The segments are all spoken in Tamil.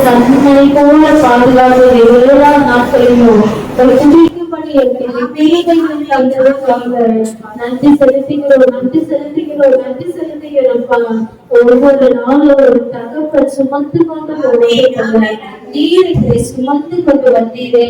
கண்ணை போல பாதுகாப்பு எல்லா நாட்களிலும் துதிக்கும்படி நன்றி செலுத்துகிறோம், நன்றி செலுத்துகிறோம், நன்றி செலுத்துகிறோம்ப்பா. ஒவ்வொரு நாளும் ஒரு தகப்பன் சுமந்து கொண்டு நீரை சுமந்து கொண்டு வந்தீரே.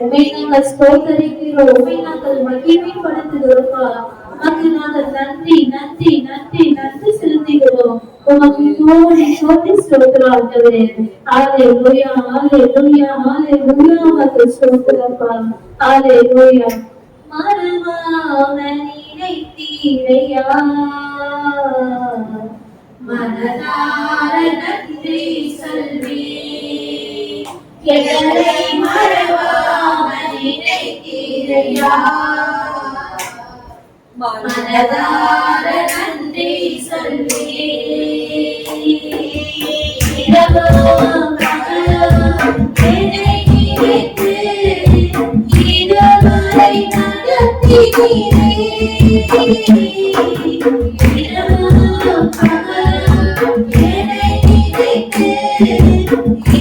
உமை நாங்கள் ஸ்தோத்தரிக்கிறோம், உமை நாங்கள் மகிமைப்படுத்துகிறோம்ப்பா. உமக்கு நாங்கள் நன்றி நன்றி நன்றி நன்றி செலுத்துகிறோம். உமக்கு கோடி கோடி ஸ்தோத்திரம் ஆண்டவரே. ஹalleluya ஹalleluya ஹalleluya உமக்கு ஸ்தோத்திரம்ப்பா. ஹalleluya. மனமாவ நினைத்தீரையா, மனதார நன்றி சொல்வேன். எங்களை மறவாம நினைத்தீரையா, மனதார நன்றி சொல்வேன். இரவும் பகலும் என்னை நினைத்து இதுவரை நடத்தினீரே. இரவும் பகலும் என்னை நினைத்து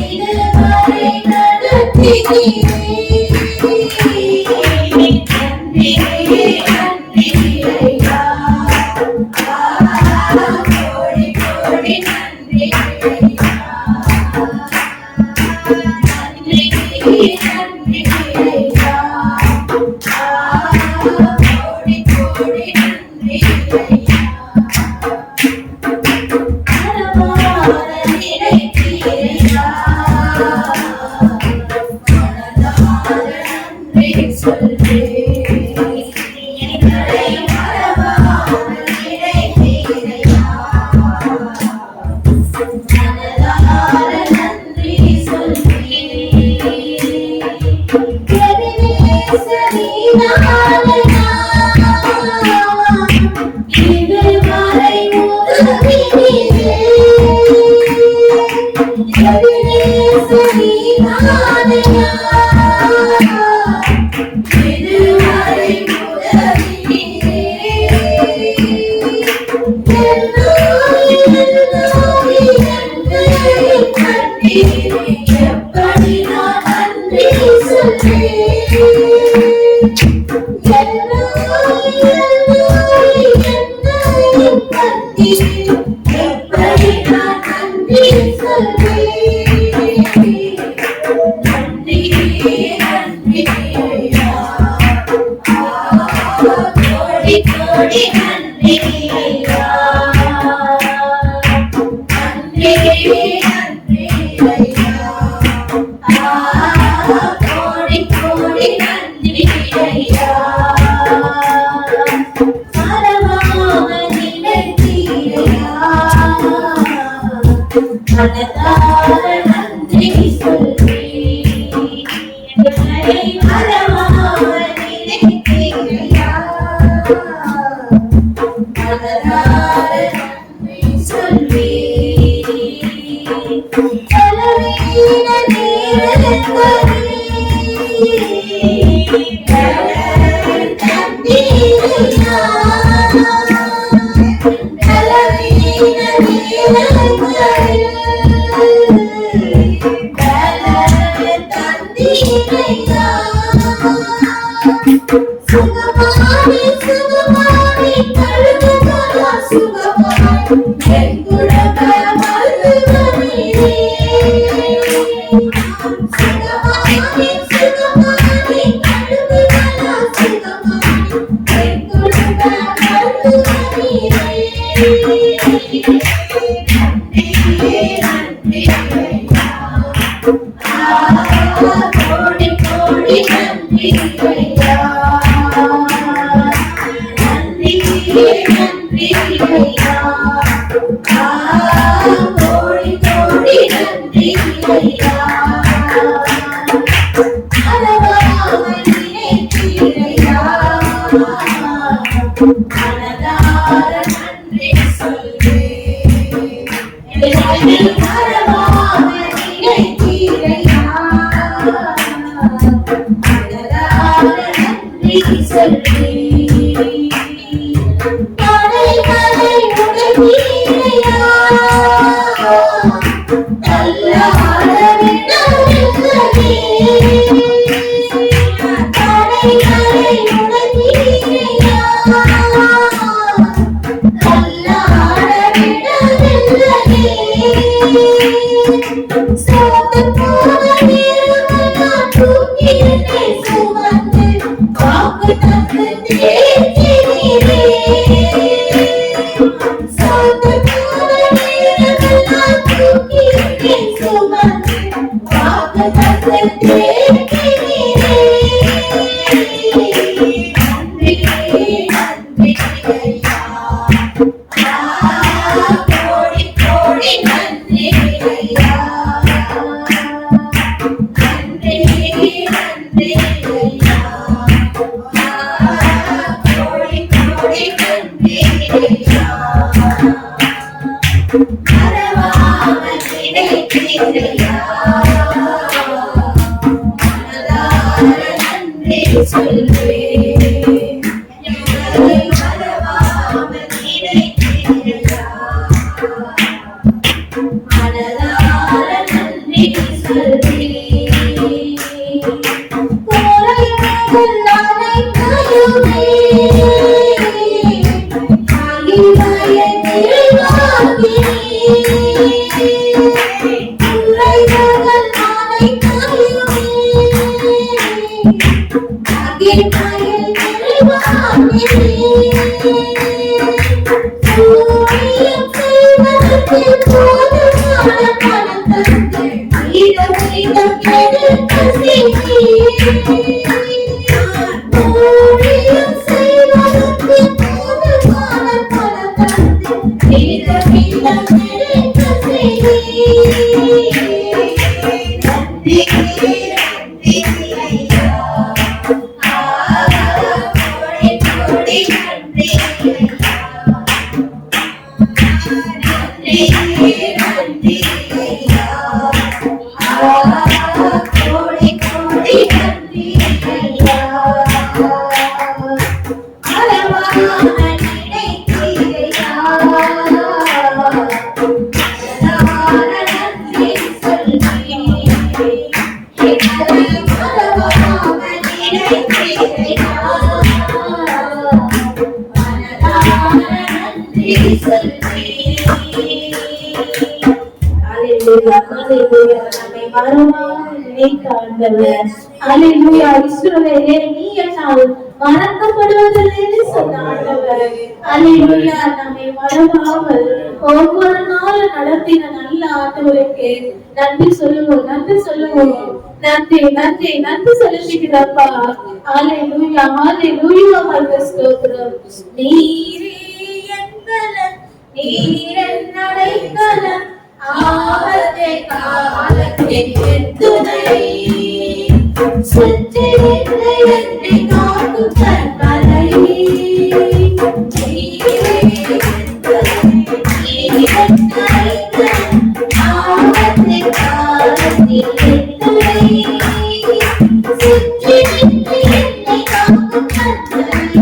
இதுவரை நடத்தினீரே. Allah இஸ்ரவேலே நீ என்னால் மறக்கப்படுவதில்லை சொன்ன ஆண்டவர். அல்லேலூயா. நம்மை மறவாமல் ஒவ்வொரு நாளும் நடத்தின நல்ல ஆண்டவருக்கு நன்றி சொல்லுவோம், நன்றி சொல்லுவோம். நன்றி நன்றி நன்றி செலுத்துகிறப்பா. அல்லேலூயா அல்லேலூயா. ஸ்தோத்திரம். நீரே எங்களன் நீரன் அடைக்கலம் ஆபத்தை காலத்தில் துணை சுற்றி என்னை காக்கும் கண்மலை ஆபத்தை காலத்தில் துணை சுற்றி என்னை காக்கும் கண்மலை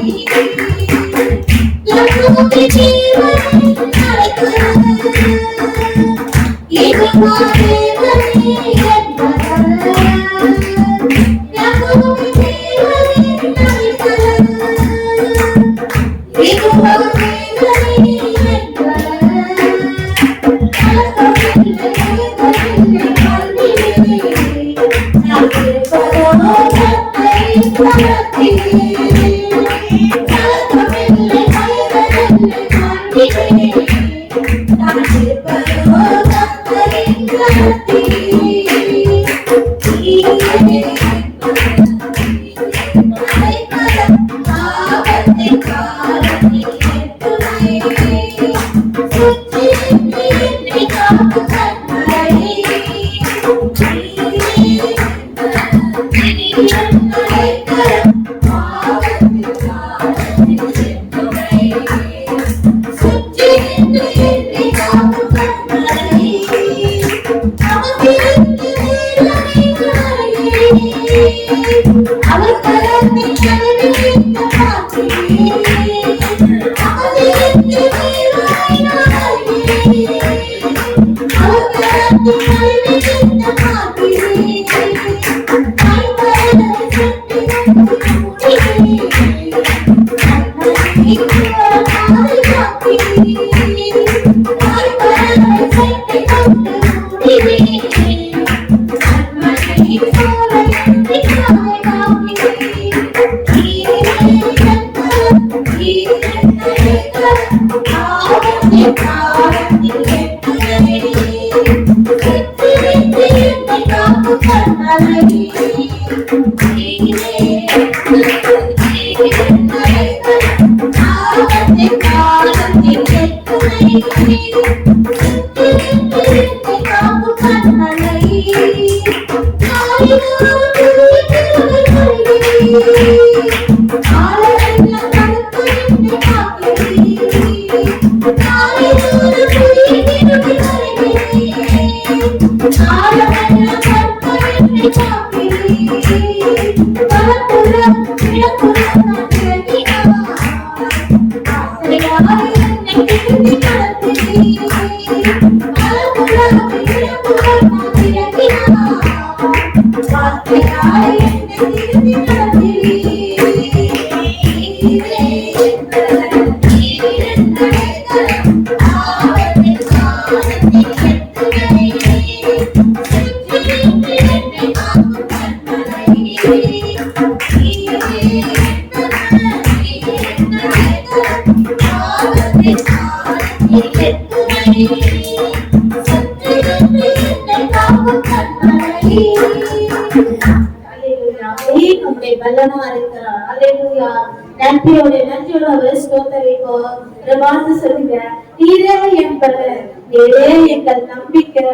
நன்றியோட ஸ்தோத்தரிப்போம். வார்த்தை சொல்லுங்க, நீரே என் பலன், நீரே எங்கள் நம்பிக்கை.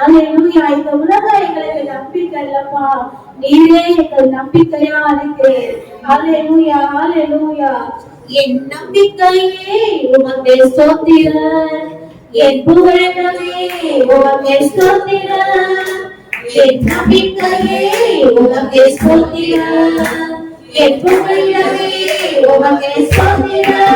அல்லேலூயா. இந்த உலகம் எங்களுக்கு நம்பிக்கை இல்லப்பா, நீரே எங்கள் நம்பிக்கையா இருக்கிறேன். அல்லேலூயா, அல்லேலூயா. என் நம்பிக்கையே உமக்கே ஸ்தோத்திரம், என் புகழே உமக்கே ஸ்தோத்திரம். என் நம்பிக்கையே உமக்கே ஸ்தோத்திரம், என் புகழே உமக்கே ஸ்தோத்திரம்.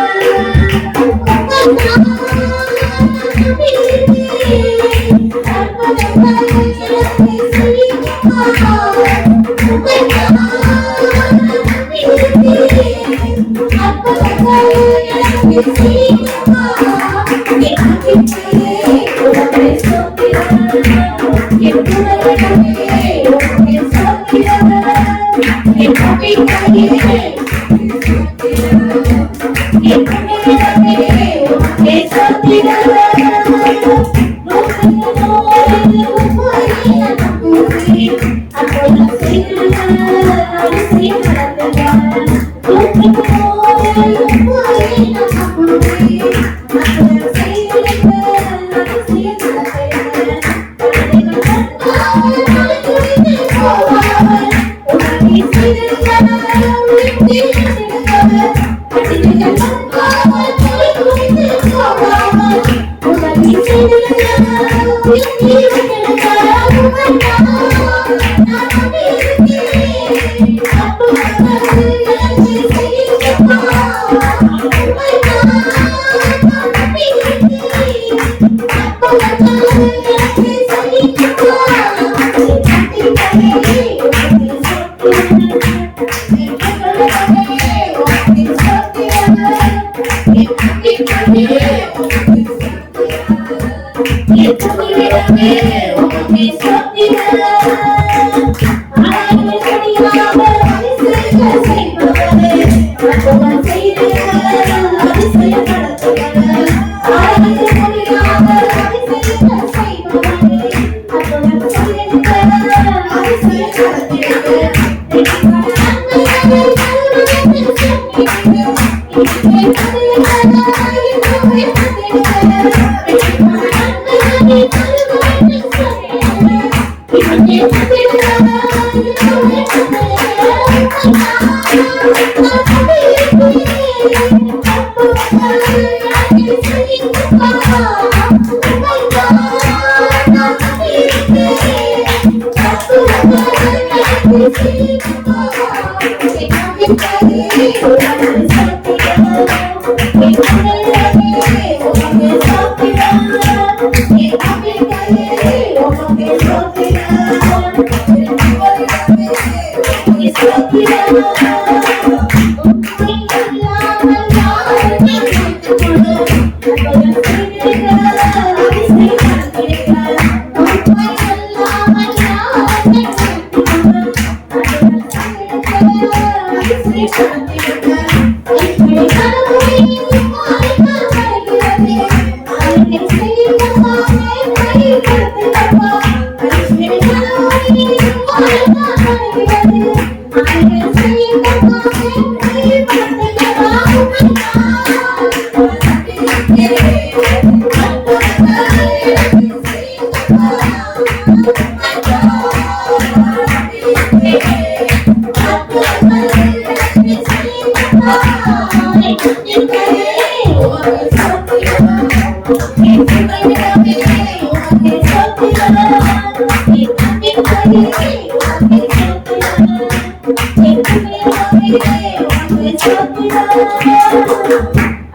Thank you.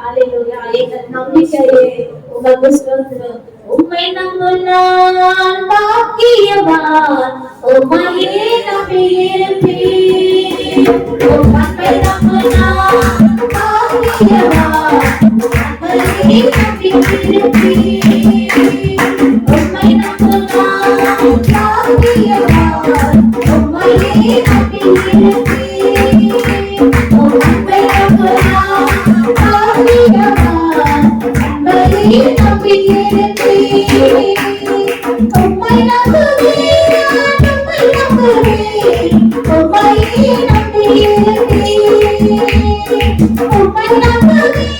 ஹalleluya எங்கள் நம்பிக்கையே உமக்கு ஸ்தோத்திரம். உம்மை நம்பும் நான் பாக்கியவான், உம்மையே நம்பியிருப்பேன். உம்மை நம்பும் நான் பாக்கியவான், உம்மையே நம்பியிருப்பேன். உம்மை நம்பும் நான் பாக்கியவான், உம்மையே நம்பியிருப்பேன். உம்மை நம்பும் நான் பாக்கியவான், உம்மையே நம்பியிருப்பேன். உம்மை நம்புவேன், உம்மை நம்புவேன், உம்மையே நம்பியிருப்பேன். உம்மை நம்புவேன்,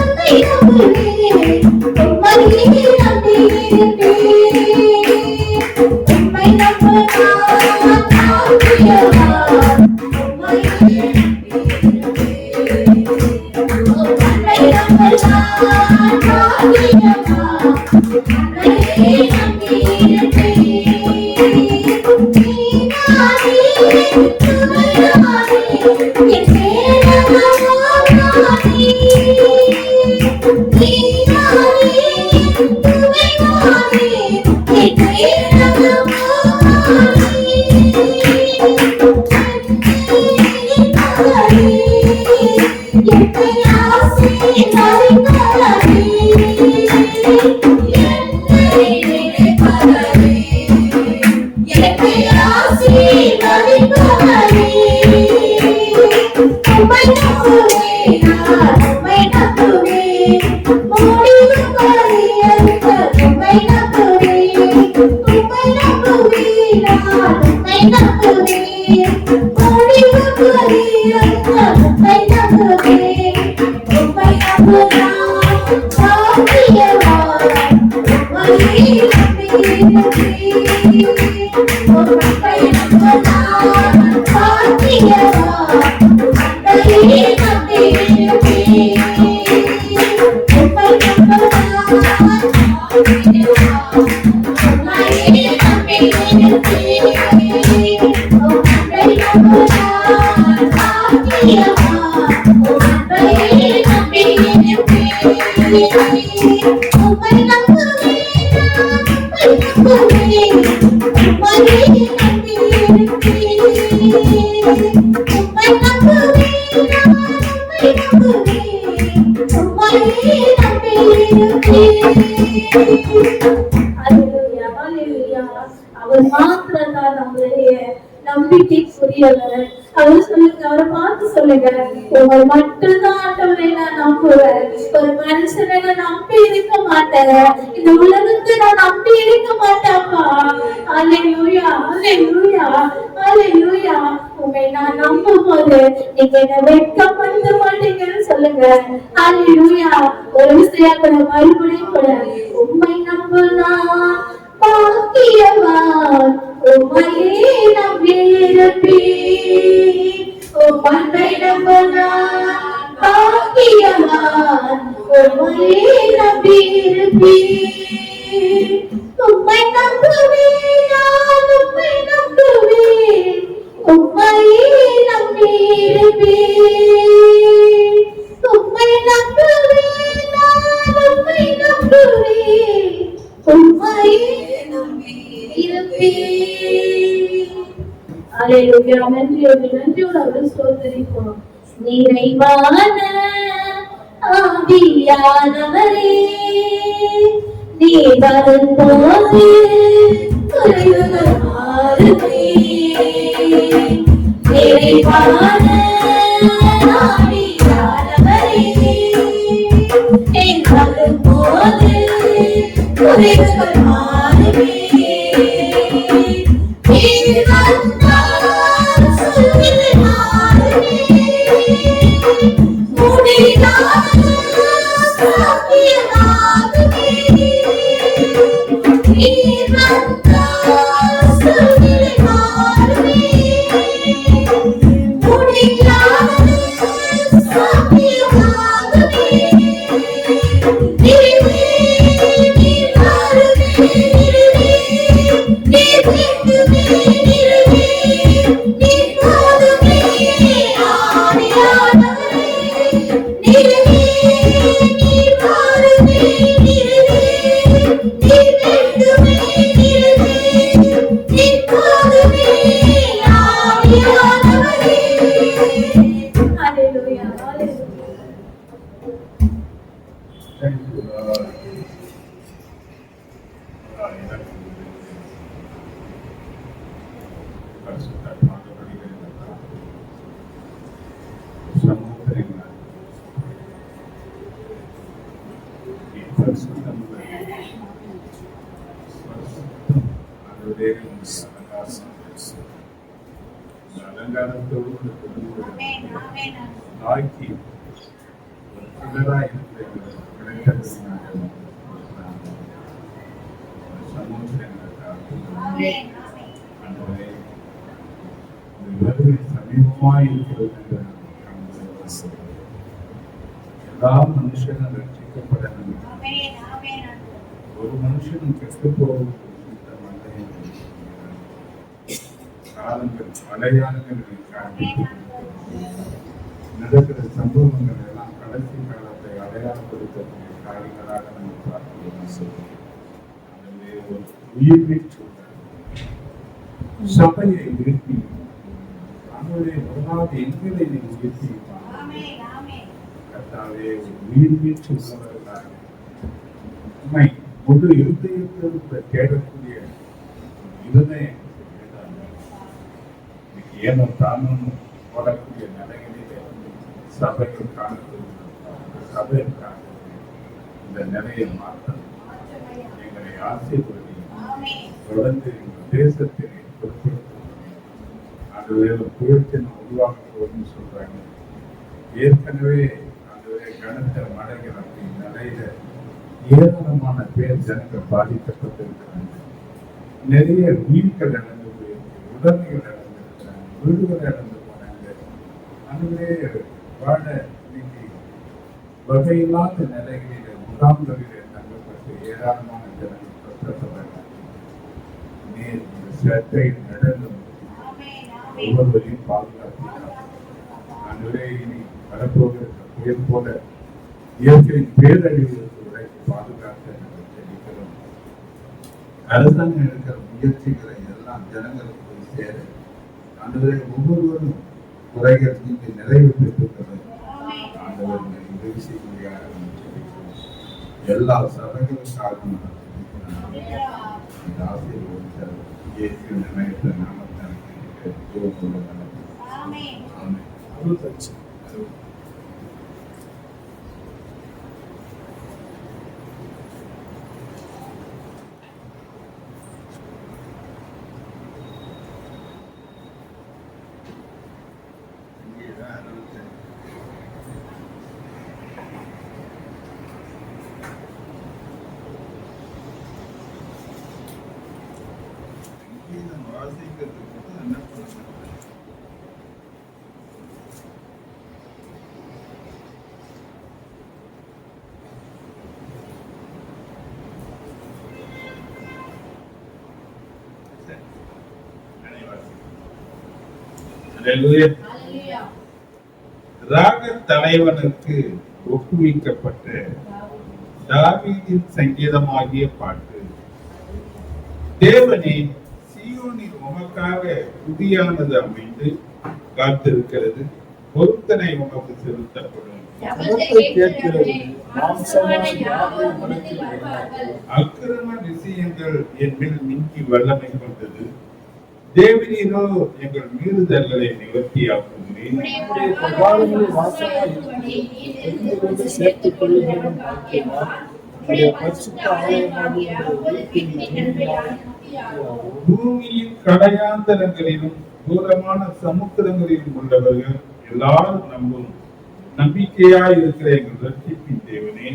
உம்மை நம்புவேன், உம்மையே நம்பியிருப்பேன். உம்மை நம்புவேன் பாக்கியவான், உம்மையே அவர் மாத்திரம்தான் நம்மளுடைய நம்பிக்கைக்குரியவர். அவர் சொல்லுங்க, அவரை பார்த்து சொல்லுங்க, உங்களை மட்டும்தான் ஆண்டவரை நான் நம்புவேன். ஒரு மனுஷனை நான் நம்பி இருக்க மாட்டேன், இந்த உலகத்தை நான் நம்பி இருக்க மாட்டேன்ப்பா. அல்லேலூயா, அல்லேலூயா, அல்லேலூயா. உங்களை நான் நம்பும் போது நீங்க என்ன வெட்கப்படுத்த மாட்டீங்கன்னு சொல்லுங்க. அல்லேலூயா. ஒரு விஷயம் கூட மறுபடியும் கூட, உண்மை நம்புனா பாக்கியவான், உம்மையே நம்பியிருப்பேன். உம்மை நம்புனா பாக்கியவான், உம்மையே நம்பியிருப்பேன். உம்மை நம்புவேன், நான் உம்மை நம்புவேன், உம்மையே நம்பியிருப்பேன். உம்மை நம்புவேன், நான் உம்மை நம்புவேன், உம்மையே அல்லேலூயா. நன்றியோடு அவரை ஸ்தோத்திரிப்போம். நிறைவான ஆவியானவரே, நீ வரும்போது குறைவுகள் மாறுமே. நிறைவான ஆவியானவரே, நீ வரும்போது குறைவுகள் மாறுமே. Thank you. சமுத்திரங்கள் அலங்காரத்தோடு ஆக்கி சமீபமாய் இருக்கிறது என்று எல்லா மனுஷனும் ரட்சிக்கப்படணும், ஒரு மனுஷனும் கெட்டு போவது காலங்கள் மலையாளங்கள் நடக்கிற சம்பவங்கள் எல்லாம் கடைசி காலத்தை அடையாளப்படுத்தக்கூடிய காரியங்களாக நம்ம பார்க்கிறோம். ஒரு உயிர்மை சபையை உயர்த்தி நம்முடைய முதலாவது எங்களை நீ உயர்த்தி கர்த்தாவே உயிர்மை உள்ளவர்களாக உண்மை முழு இருதயத்திற்கு தேடக்கூடிய இருதயம் ஏனோ தானும் போடக்கூடிய நிலைகளிலே சபையில் காணக்கூடிய இந்த நிலையை மாற்ற எங்களை ஆசைப்படி தொடர்ந்து எங்கள் தேசத்தை அது புயற்சியை உருவாக்குவதுன்னு சொல்றாங்க. ஏற்கனவே அதுவே கனத்த மழைகள் அப்படி நிலையில ஏராளமான பேர் ஜனங்கள் பாதிக்கப்பட்டிருக்கிறாங்க. நிறைய உயிர்கள் இழந்து போயிருக்கு, உடமைகள் இழந்திருக்கிறாங்க, வீடுகள் இழந்து போனாங்க. அதுவே வாழ இன்னைக்கு வகையில்லாத நிலைகளில முகாம்களிலே தங்கப்பட்டு ஏராளமான ஜனங்கள் கஷ்டப்படுறாங்க. நீர் இந்த சேட்டை நடந்து ஒவ்வொருவரையும் பாதுகாக்கிறார். அதுவே இனி வரப்போகிற புயல் போல இயற்கையின் பேரழிவுகளுக்கு உடைத்து பாதுகாக்க தெரிவிக்கிறோம். அரசாங்கம் எடுக்கிற முயற்சிகளை எல்லாம் ஜனங்களுக்கு போய் சேர ஆண்டவரை ஒவ்வொருவரும் குறைகள் நீங்க நிறைவு பெற்றுக்கிறது ஆண்டவர் உதவி செய்ய எல்லா சபைகளுக்காகவும் ஆசீர்வதித்தார். இயேசு நினைத்த நாமத்தை ராக தலைவனுக்கு ஒப்புவிக்கப்பட்ட தாவீதின் சங்கீதமாகிய பாட்டு. தேவனே, சீயோனில் உமக்காக புதியானது அமைந்து காத்திருக்கிறது, பொருத்தனை உமக்கு செலுத்தப்படும். அக்கிரம விஷயங்கள் என் மேல் நீங்கி வல்லமை கொண்டது. தேவனீரோ எங்கள் மீறுதல்களை நிவர்த்தியாக்குகிறேன். பூமியின் கடையாந்தரங்களிலும் தூரமான சமுத்திரங்களிலும் உள்ளவர்கள் எல்லாரும் நம்பும் நம்பிக்கையாய் இருக்கிற எங்கள் ரட்சிப்பின் தேவனே,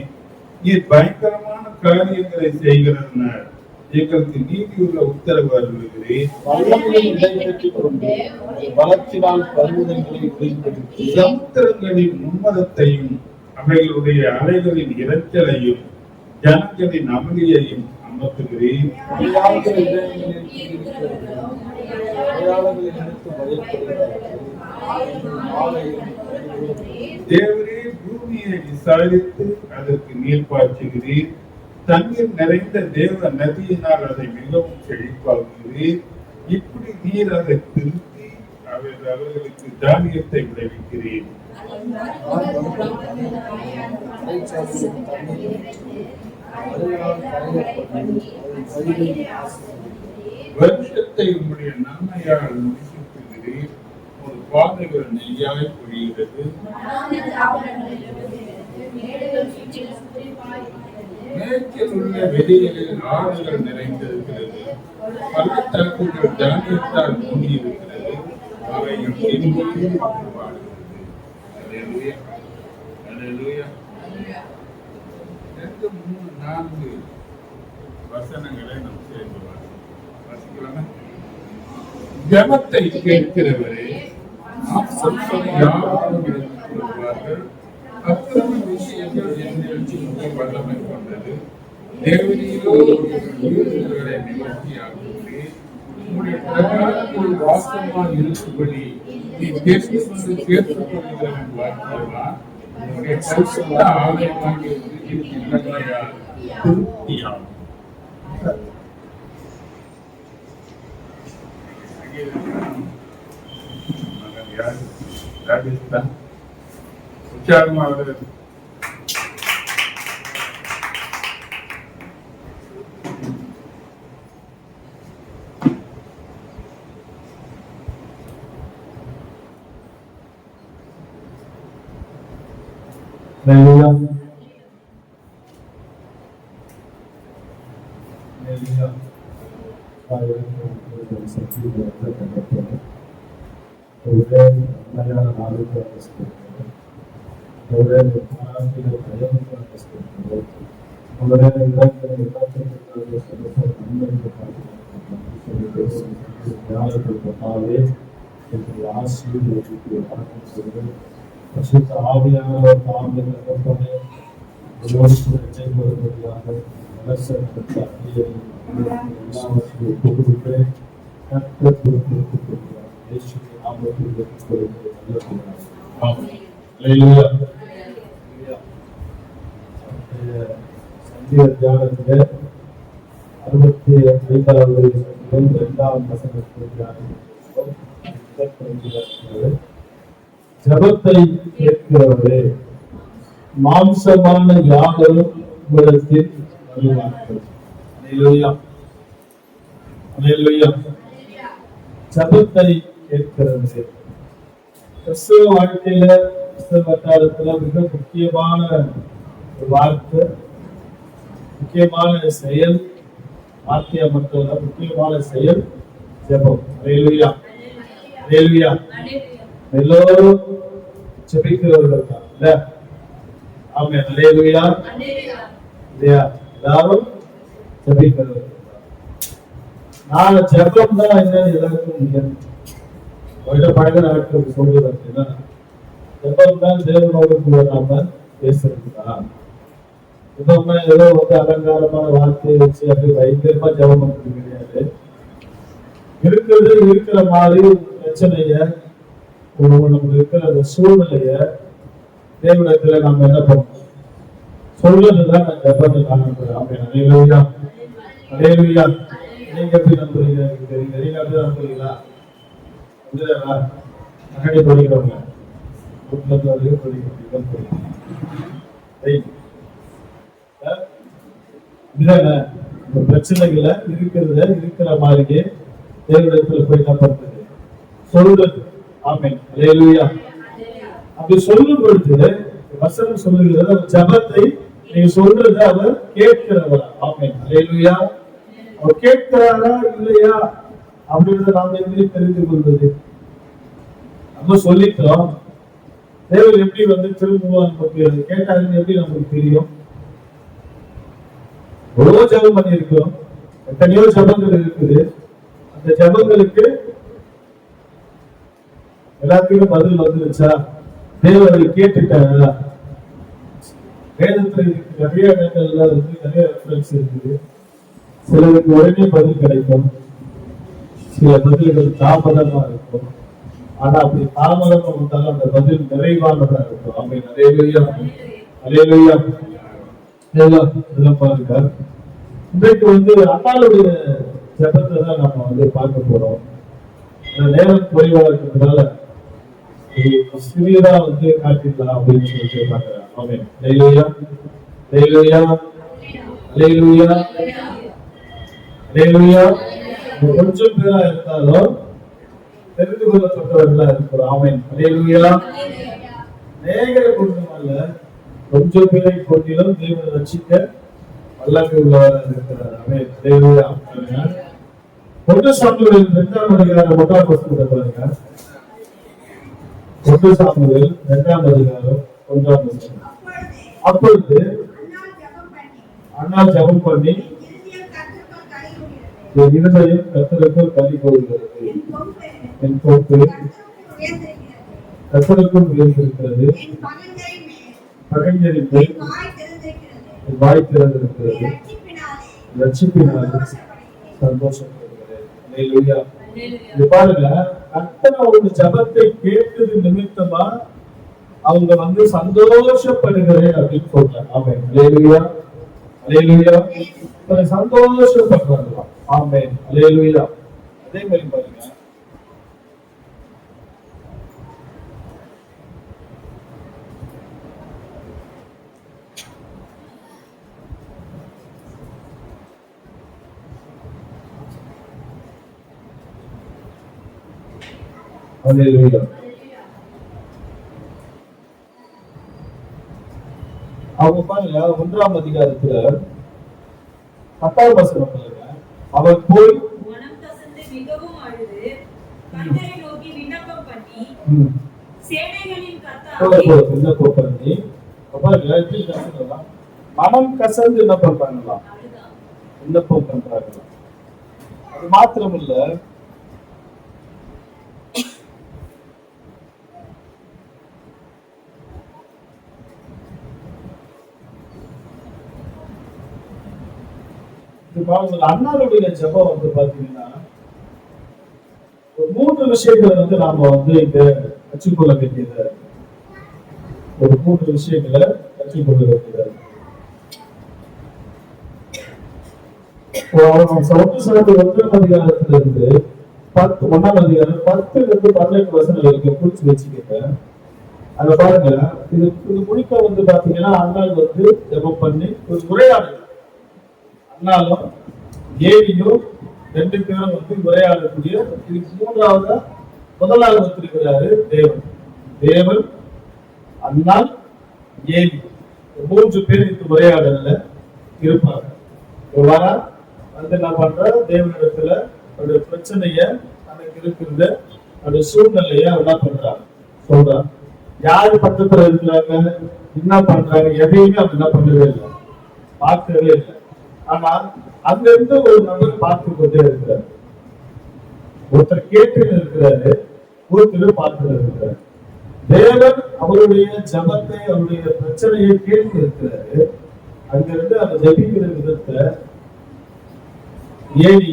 நீர் பயங்கரமான காரியங்களை செய்கிறதுனால எங்களுக்கு நீதியுள்ள உத்தரவு அருளுகிறேன். சமுத்திரங்களின் மும்மதத்தையும் அவைகளுடைய அலைகளின் இரைச்சலையும் ஜனங்களின் அமைதியையும் அமர்த்துகிறேன். தேவரே, பூமியை விசாரித்து அதற்கு நீர் பாய்ச்சுகிறீர். தண்ணீர் நிறைந்த தேவ நதியினால் அதை மிகவும் செழிப்பாக்குகிறீர். இப்படி நீர் அதை திருத்தி அவர்களுக்கு தானியத்தை விளைவிக்கிறேன். வருஷத்தை உங்களுடைய நன்மையால் முடிசூட்டுகிறீர். ஒரு வாதைகள் நெய்யாய் பொழிகிறது. மேற்கில் உள்ள வெளிகளில் ஆறுகள் நிறைந்திருக்கிறது. பள்ளத்தாக்குகள் தானியத்தால் மூடியிருக்கிறது. அவையும் எண்ணெயில் வாழ்கிறது. அல்லேலூயா, அல்லேலூயா. 2, 3, 4 வசனங்களை நாம் சேர்ந்து வாசிக்கலாமா? ஜெபத்தை கேட்கிறவரே, அத்தனை விஷயங்கள் என்னை வல்லமை கொண்டது. தேவனிலோ வீரர்களை நிவர்த்தியாகும்படி உங்களுடைய பிரகாரத்தில் வாசமாக இருக்கும்படி நீ கேட்டுக்கொள்கிறவன் வாக்கியமா உங்களுடைய பரிசுத்த ஆலயமாக திருப்தியாகும். உற்சாகமா வருது. தியானத்திலே 65வது 2ஆம் வசனத்தில் ஜெபத்தை கேட்கிறவரே, மாம்சமான யாவரும் உங்களிடத்தில் வருவார்கள். அல்லேலூயா, அல்லேலூயா. ஜெபத்தை கேட்கிறவரே, கிறிஸ்தவ வாழ்க்கையில, கிறிஸ்தவ வட்டாரத்துல மிக முக்கியமான ஒரு வார்த்தை, முக்கியமான செயல், வார்த்தையா மட்டுமல்ல, முக்கியமான செயல் ஜெபம். அல்லேலூயா, அல்லேலூயா. எல்லோரும் ஜெபிக்கிறவர்கள் தான் இல்ல? ஆமென், அல்லேலூயா. இல்லையா? எல்லாரும் ஜெபிக்கிறவர்கள். நான் ஜெபம் தான் என்னன்னு எல்லாருக்கும் முடியாது. பழகிற ஆட்களுக்கு சொல்றது அப்படின்னா, ஜெபம் தான் தேவனோடு கூட நாம பேசுறதுதான். ஜெபம்னா ஏதோ அலங்காரமான வார்த்தையை வச்சு அப்படி பயங்கரமா ஜெபம் பண்றது கிடையாது. இருக்கிறது இருக்கிற மாதிரி பிரச்சனைய, நமக்கு இருக்கிற அந்த சூழ்நிலைய தேவனிடத்துல நாம என்ன பண்ணணும்? சொல்றதுதான் நான் ஜெபத்தை காணப்படுறேன். அல்லேலூயா, அல்லேலூயா. நீங்க எப்படி நம்புறீங்க? நீங்க எப்படி நம்புறீங்களா? நகடி படிக்கிறவங்க பிரச்சனைகளை இருக்கிறத இருக்கிற மாதிரியே தேவனிடத்துல போய் என்ன பண்றது? சொல்றது. ஆமென், அல்லேலூயா. அப்படி சொல்லும் பொழுது வசனம் சொல்லுகிறது, ஜெபத்தை நீங்க சொல்றது அவர் கேட்கிறவர். ஆமென், அல்லேலூயா. அவர் கேட்கிறாரா இல்லையா அப்படின்றத நாம எப்படி தெரிந்து கொள்வது? நம்ம சொல்லிட்டோம், தேவன் எப்படி திரும்புவா நமக்கு கேட்டாருன்னு எப்படி நமக்கு தெரியும்? எவ்வளவு ஜெபம் பண்ணி இருக்கிறோம், எத்தனையோ ஜெபங்கள் இருக்குது. அந்த ஜெபங்களுக்கு எல்லாத்துக்கும் பதில் வந்துருச்சா? தேவனை கேட்டுட்டாரா? வேதத்துல நிறைய இடங்கள்ல நிறைய ரெஃபரன்ஸ் இருக்குது. சிலருக்கு உடனே பதில் கிடைக்கும், சில பதில்கள் தாமதமா இருக்கும். ஆனா அப்படி தாமதமா வந்தாலும் அந்த பதில் நிறைவானதா இருக்கும். ஆமென், அல்லேலூயா, அல்லேலூயா. இதெல்லாம் பாருங்க. இன்றைக்கு அண்ணாளுடைய ஜெபத்தை தான் நம்ம பார்க்க போறோம். நேரம் குறைவா இருக்கிறதுனால சிறியதா காட்டிடலாம் அப்படின்னு சொல்லிட்டு பாக்குறேன். ஆமென், அல்லேலூயா, அல்லேலூயா, அல்லேலூயா, அல்லேலூயா. கொஞ்சம் பேரா இருந்தாலும் தெரிந்து கொள்ளப்பட்டவர்களா இருக்கிறோம். ஆமென். அல்லேலூயா. அநேகரை கொண்டமல்ல, கொஞ்சம் பேரை கொண்டிலும் தேவனை ரட்சிக்க வல்லமை உள்ளவராக இருக்கிறார். ஆமென். அல்லேலூயா. 1 சாமுவேல் 2ஆம் அதிகாரம் 1ஆம் வசனத்தை பாருங்க. 1 சாமுவேல் 2ஆம் அதிகாரம் 1ஆம் வசனம். அப்பொழுது அண்ணா ஜெபம் பண்ணி என் இருதயம் கர்த்தருக்குள் களி கூறுகிறது, என் போக்கு கர்த்தருக்குள் உயர்ந்திருக்கிறது, பகைஞரின் மேல் என் வாய் திறந்திருக்கிறது, ரட்சிப்பினாலே சந்தோஷப்படுகிறேன். அல்லேலூயா. இது பாருங்க, கர்த்தர் அவங்க ஜெபத்தை கேட்டது நிமித்தமா அவங்க சந்தோஷப்படுகிறேன் அப்படின்னு சொல்றாங்க. ஆமென். அல்லேலூயா. அல்லேலூயா. சந்தோஷப்படுறாங்க. ஆமென். அல்லேலூயா. அதே மாதிரி பாருங்க, அல்லேலூயா. அவங்க பாருங்க 1ஆம் அதிகாரத்துல 10ஆம் வசனம் பாருங்க. அவர் போய் மனம் கசந்து மிகவும் அழுது கர்த்தரை நோக்கி விண்ணப்பம் பண்ணி சேனைகளின் கர்த்தாவே விண்ணப்பம் பண்ணி மனம் கசந்து என்ன பண்றாங்களா? விண்ணப்பம் பண்றாங்களா? அது மாத்திரம் இல்ல, அண்ணாருடைய ஜெபம் பாத்தீங்கன்னா ஒரு 3 விஷயங்களை நாம இங்க கற்றுக்கொள்ள வேண்டியது, ஒரு 3 விஷயங்களை கற்றுக்கொள்ள வேண்டியது. அதிகாரத்துல இருந்து 1ஆம் அதிகாரம் 10-12 வசனம் வரைக்கும் குறிச்சு வச்சுக்கிட்ட அத பாருங்க. இது முடிக்க பாத்தீங்கன்னா அண்ணால் ஜெபம் பண்ணி ஒரு உரையாடல், அண்ணாலும் ஏலியும் 2 பேரும் உரையாடக்கூடிய இதுக்கு முதலாவது வந்திருக்கிறாரு தேவன். தேவன், அண்ணால், ஏலி 3 பேர் இந்த உரையாடல்ல இருப்பாங்க. வர என்ன பண்ற, தேவனிடத்துல அவருடைய பிரச்சனைய, தனக்கு இருக்கிறத அவருடைய சூழ்நிலைய என்ன பண்றாங்க சொல்றாங்க. யாரு பக்கத்துல இருக்கிறாங்க, என்ன பண்றாங்க, எதையுமே அவங்க என்ன பண்ணவே இல்லை, பார்க்கவே இல்லை. ஆனா அங்க இருந்து ஒரு நபர் பார்த்து கொண்டே இருக்கிறார். ஒருத்தர் கேட்டு இருக்கிறாரு, ஒருத்தர் பார்த்து இருக்கிறார். தேவன் அவருடைய ஜபத்தை, அவருடைய பிரச்சனையை கேட்டு இருக்கிறாரு. அங்கிருந்து அந்த ஜபிக்கிற விதத்தை ஏறி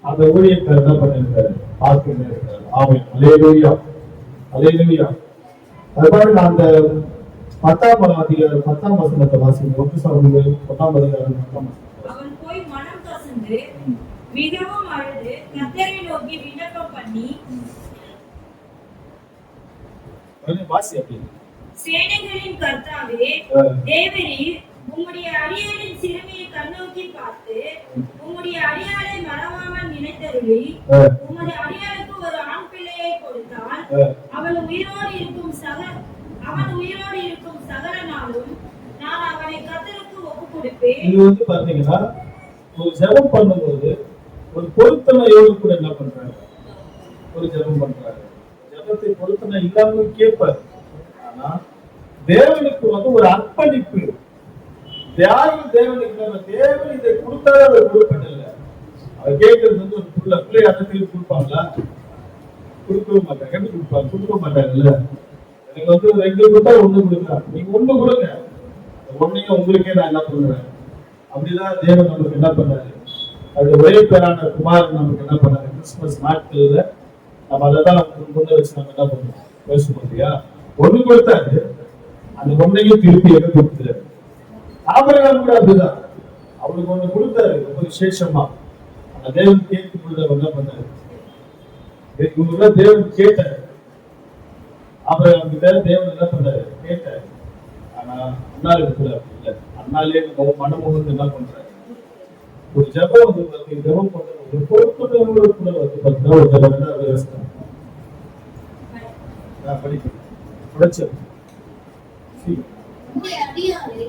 அந்த ஊழியக்காரர் என்ன பண்ணிருக்காரு, பார்த்துட்டே இருக்காரு. ஆமென். அல்லேலூயா. அல்லேலூயா. அதுபாடு அந்த 10ஆம் அதிகாரம் 10ஆம் வசனத்தை வாசிங்க. 1 சாமுவேல் 10ஆம் அதிகாரம் 10ஆம் வசனம். அவன் போய் மனம் கசந்து மிகவும் அழுது கர்த்தரை நோக்கி விண்ணப்பம் பண்ணி வாசி அப்படி. சேனைகளின் கர்த்தாவே தேவரீர் உம்முடைய அடியாரின் சிறுமியை கண்ணோக்கி பார்த்து உம்முடைய அடியாரை மறவாமல் நினைத்தருளி உம்முடைய அடியாருக்கு ஒரு ஆண் பிள்ளையை கொடுத்தால் அவன் உயிரோடு இருக்கும் சகல நாளும் நான் அவனை கர்த்தருக்கு ஒப்புக் கொடுப்பேன். இது பாத்தீங்கன்னா ஒரு ஜெபம் பண்ணும்போது ஒரு பொருத்தனையோடு கூட என்ன பண்றாங்க, ஒரு ஜெபம் பண்றாங்க. ஜெபத்தை பொருத்தனை இல்லாம கேட்பாரு. ஆனா தேவனுக்கு ஒரு அர்ப்பணிப்பு. தேவனுக்கு தேவன் இதை கொடுத்தாலும் அவர் கொடுப்பதில்ல. அவர் கேட்கறது ஒரு பிள்ளை அர்த்தத்துக்கு கொடுப்பாங்களா? கொடுக்கவும் மாட்டாங்க. எப்படி கொடுப்பாங்க? கொடுக்க மாட்டாங்கல்ல. எனக்கு ஒரு 2 கொடுத்தா 1 கொடுக்குறாங்க. நீங்க 1 கொடுங்க, 1ஐயும் உங்களுக்கே நான் என்ன பண்ணுவேன். அப்படிதான் தேவன் நமக்கு என்ன பண்ணாரு, அவருடைய ஒரே பேரான குமாரன் நமக்கு என்ன பண்ணாரு. கிறிஸ்துமஸ் நாட்கள்ல நம்ம அதான் முன்ன வச்சு நம்ம என்ன பண்ணுவோம், பேசுவோம் இல்லையா. 1 கொடுத்தாரு, அந்த 1ஐயும் திருப்பி எங்க கொடுத்துறாரு. ஆபிரகாம் கூட அப்படிதான், அவருக்கு 1 கொடுத்தாரு ரொம்ப விசேஷமா. அந்த தேவன் கேட்கும் பொழுது அவர் என்ன பண்ணாரு, தேவன் கேட்டாரு. ஆபிரகாம் கிட்ட தேவன் என்ன பண்ணாரு, கேட்டாரு. ஆனா அண்ணால கூட அப்படி இல்லை. அண்ணாலே மனமுகந்து என்ன பண்றாரு, ஒரு ஜபம் ஜபம் பண்ற ஒரு பொறுப்புகளோடு கூட பார்த்தீங்கன்னா ஒரு ஜபம் என்ன விவசாயம் படிக்க உடைச்சது. உம்முடைய அடியாரை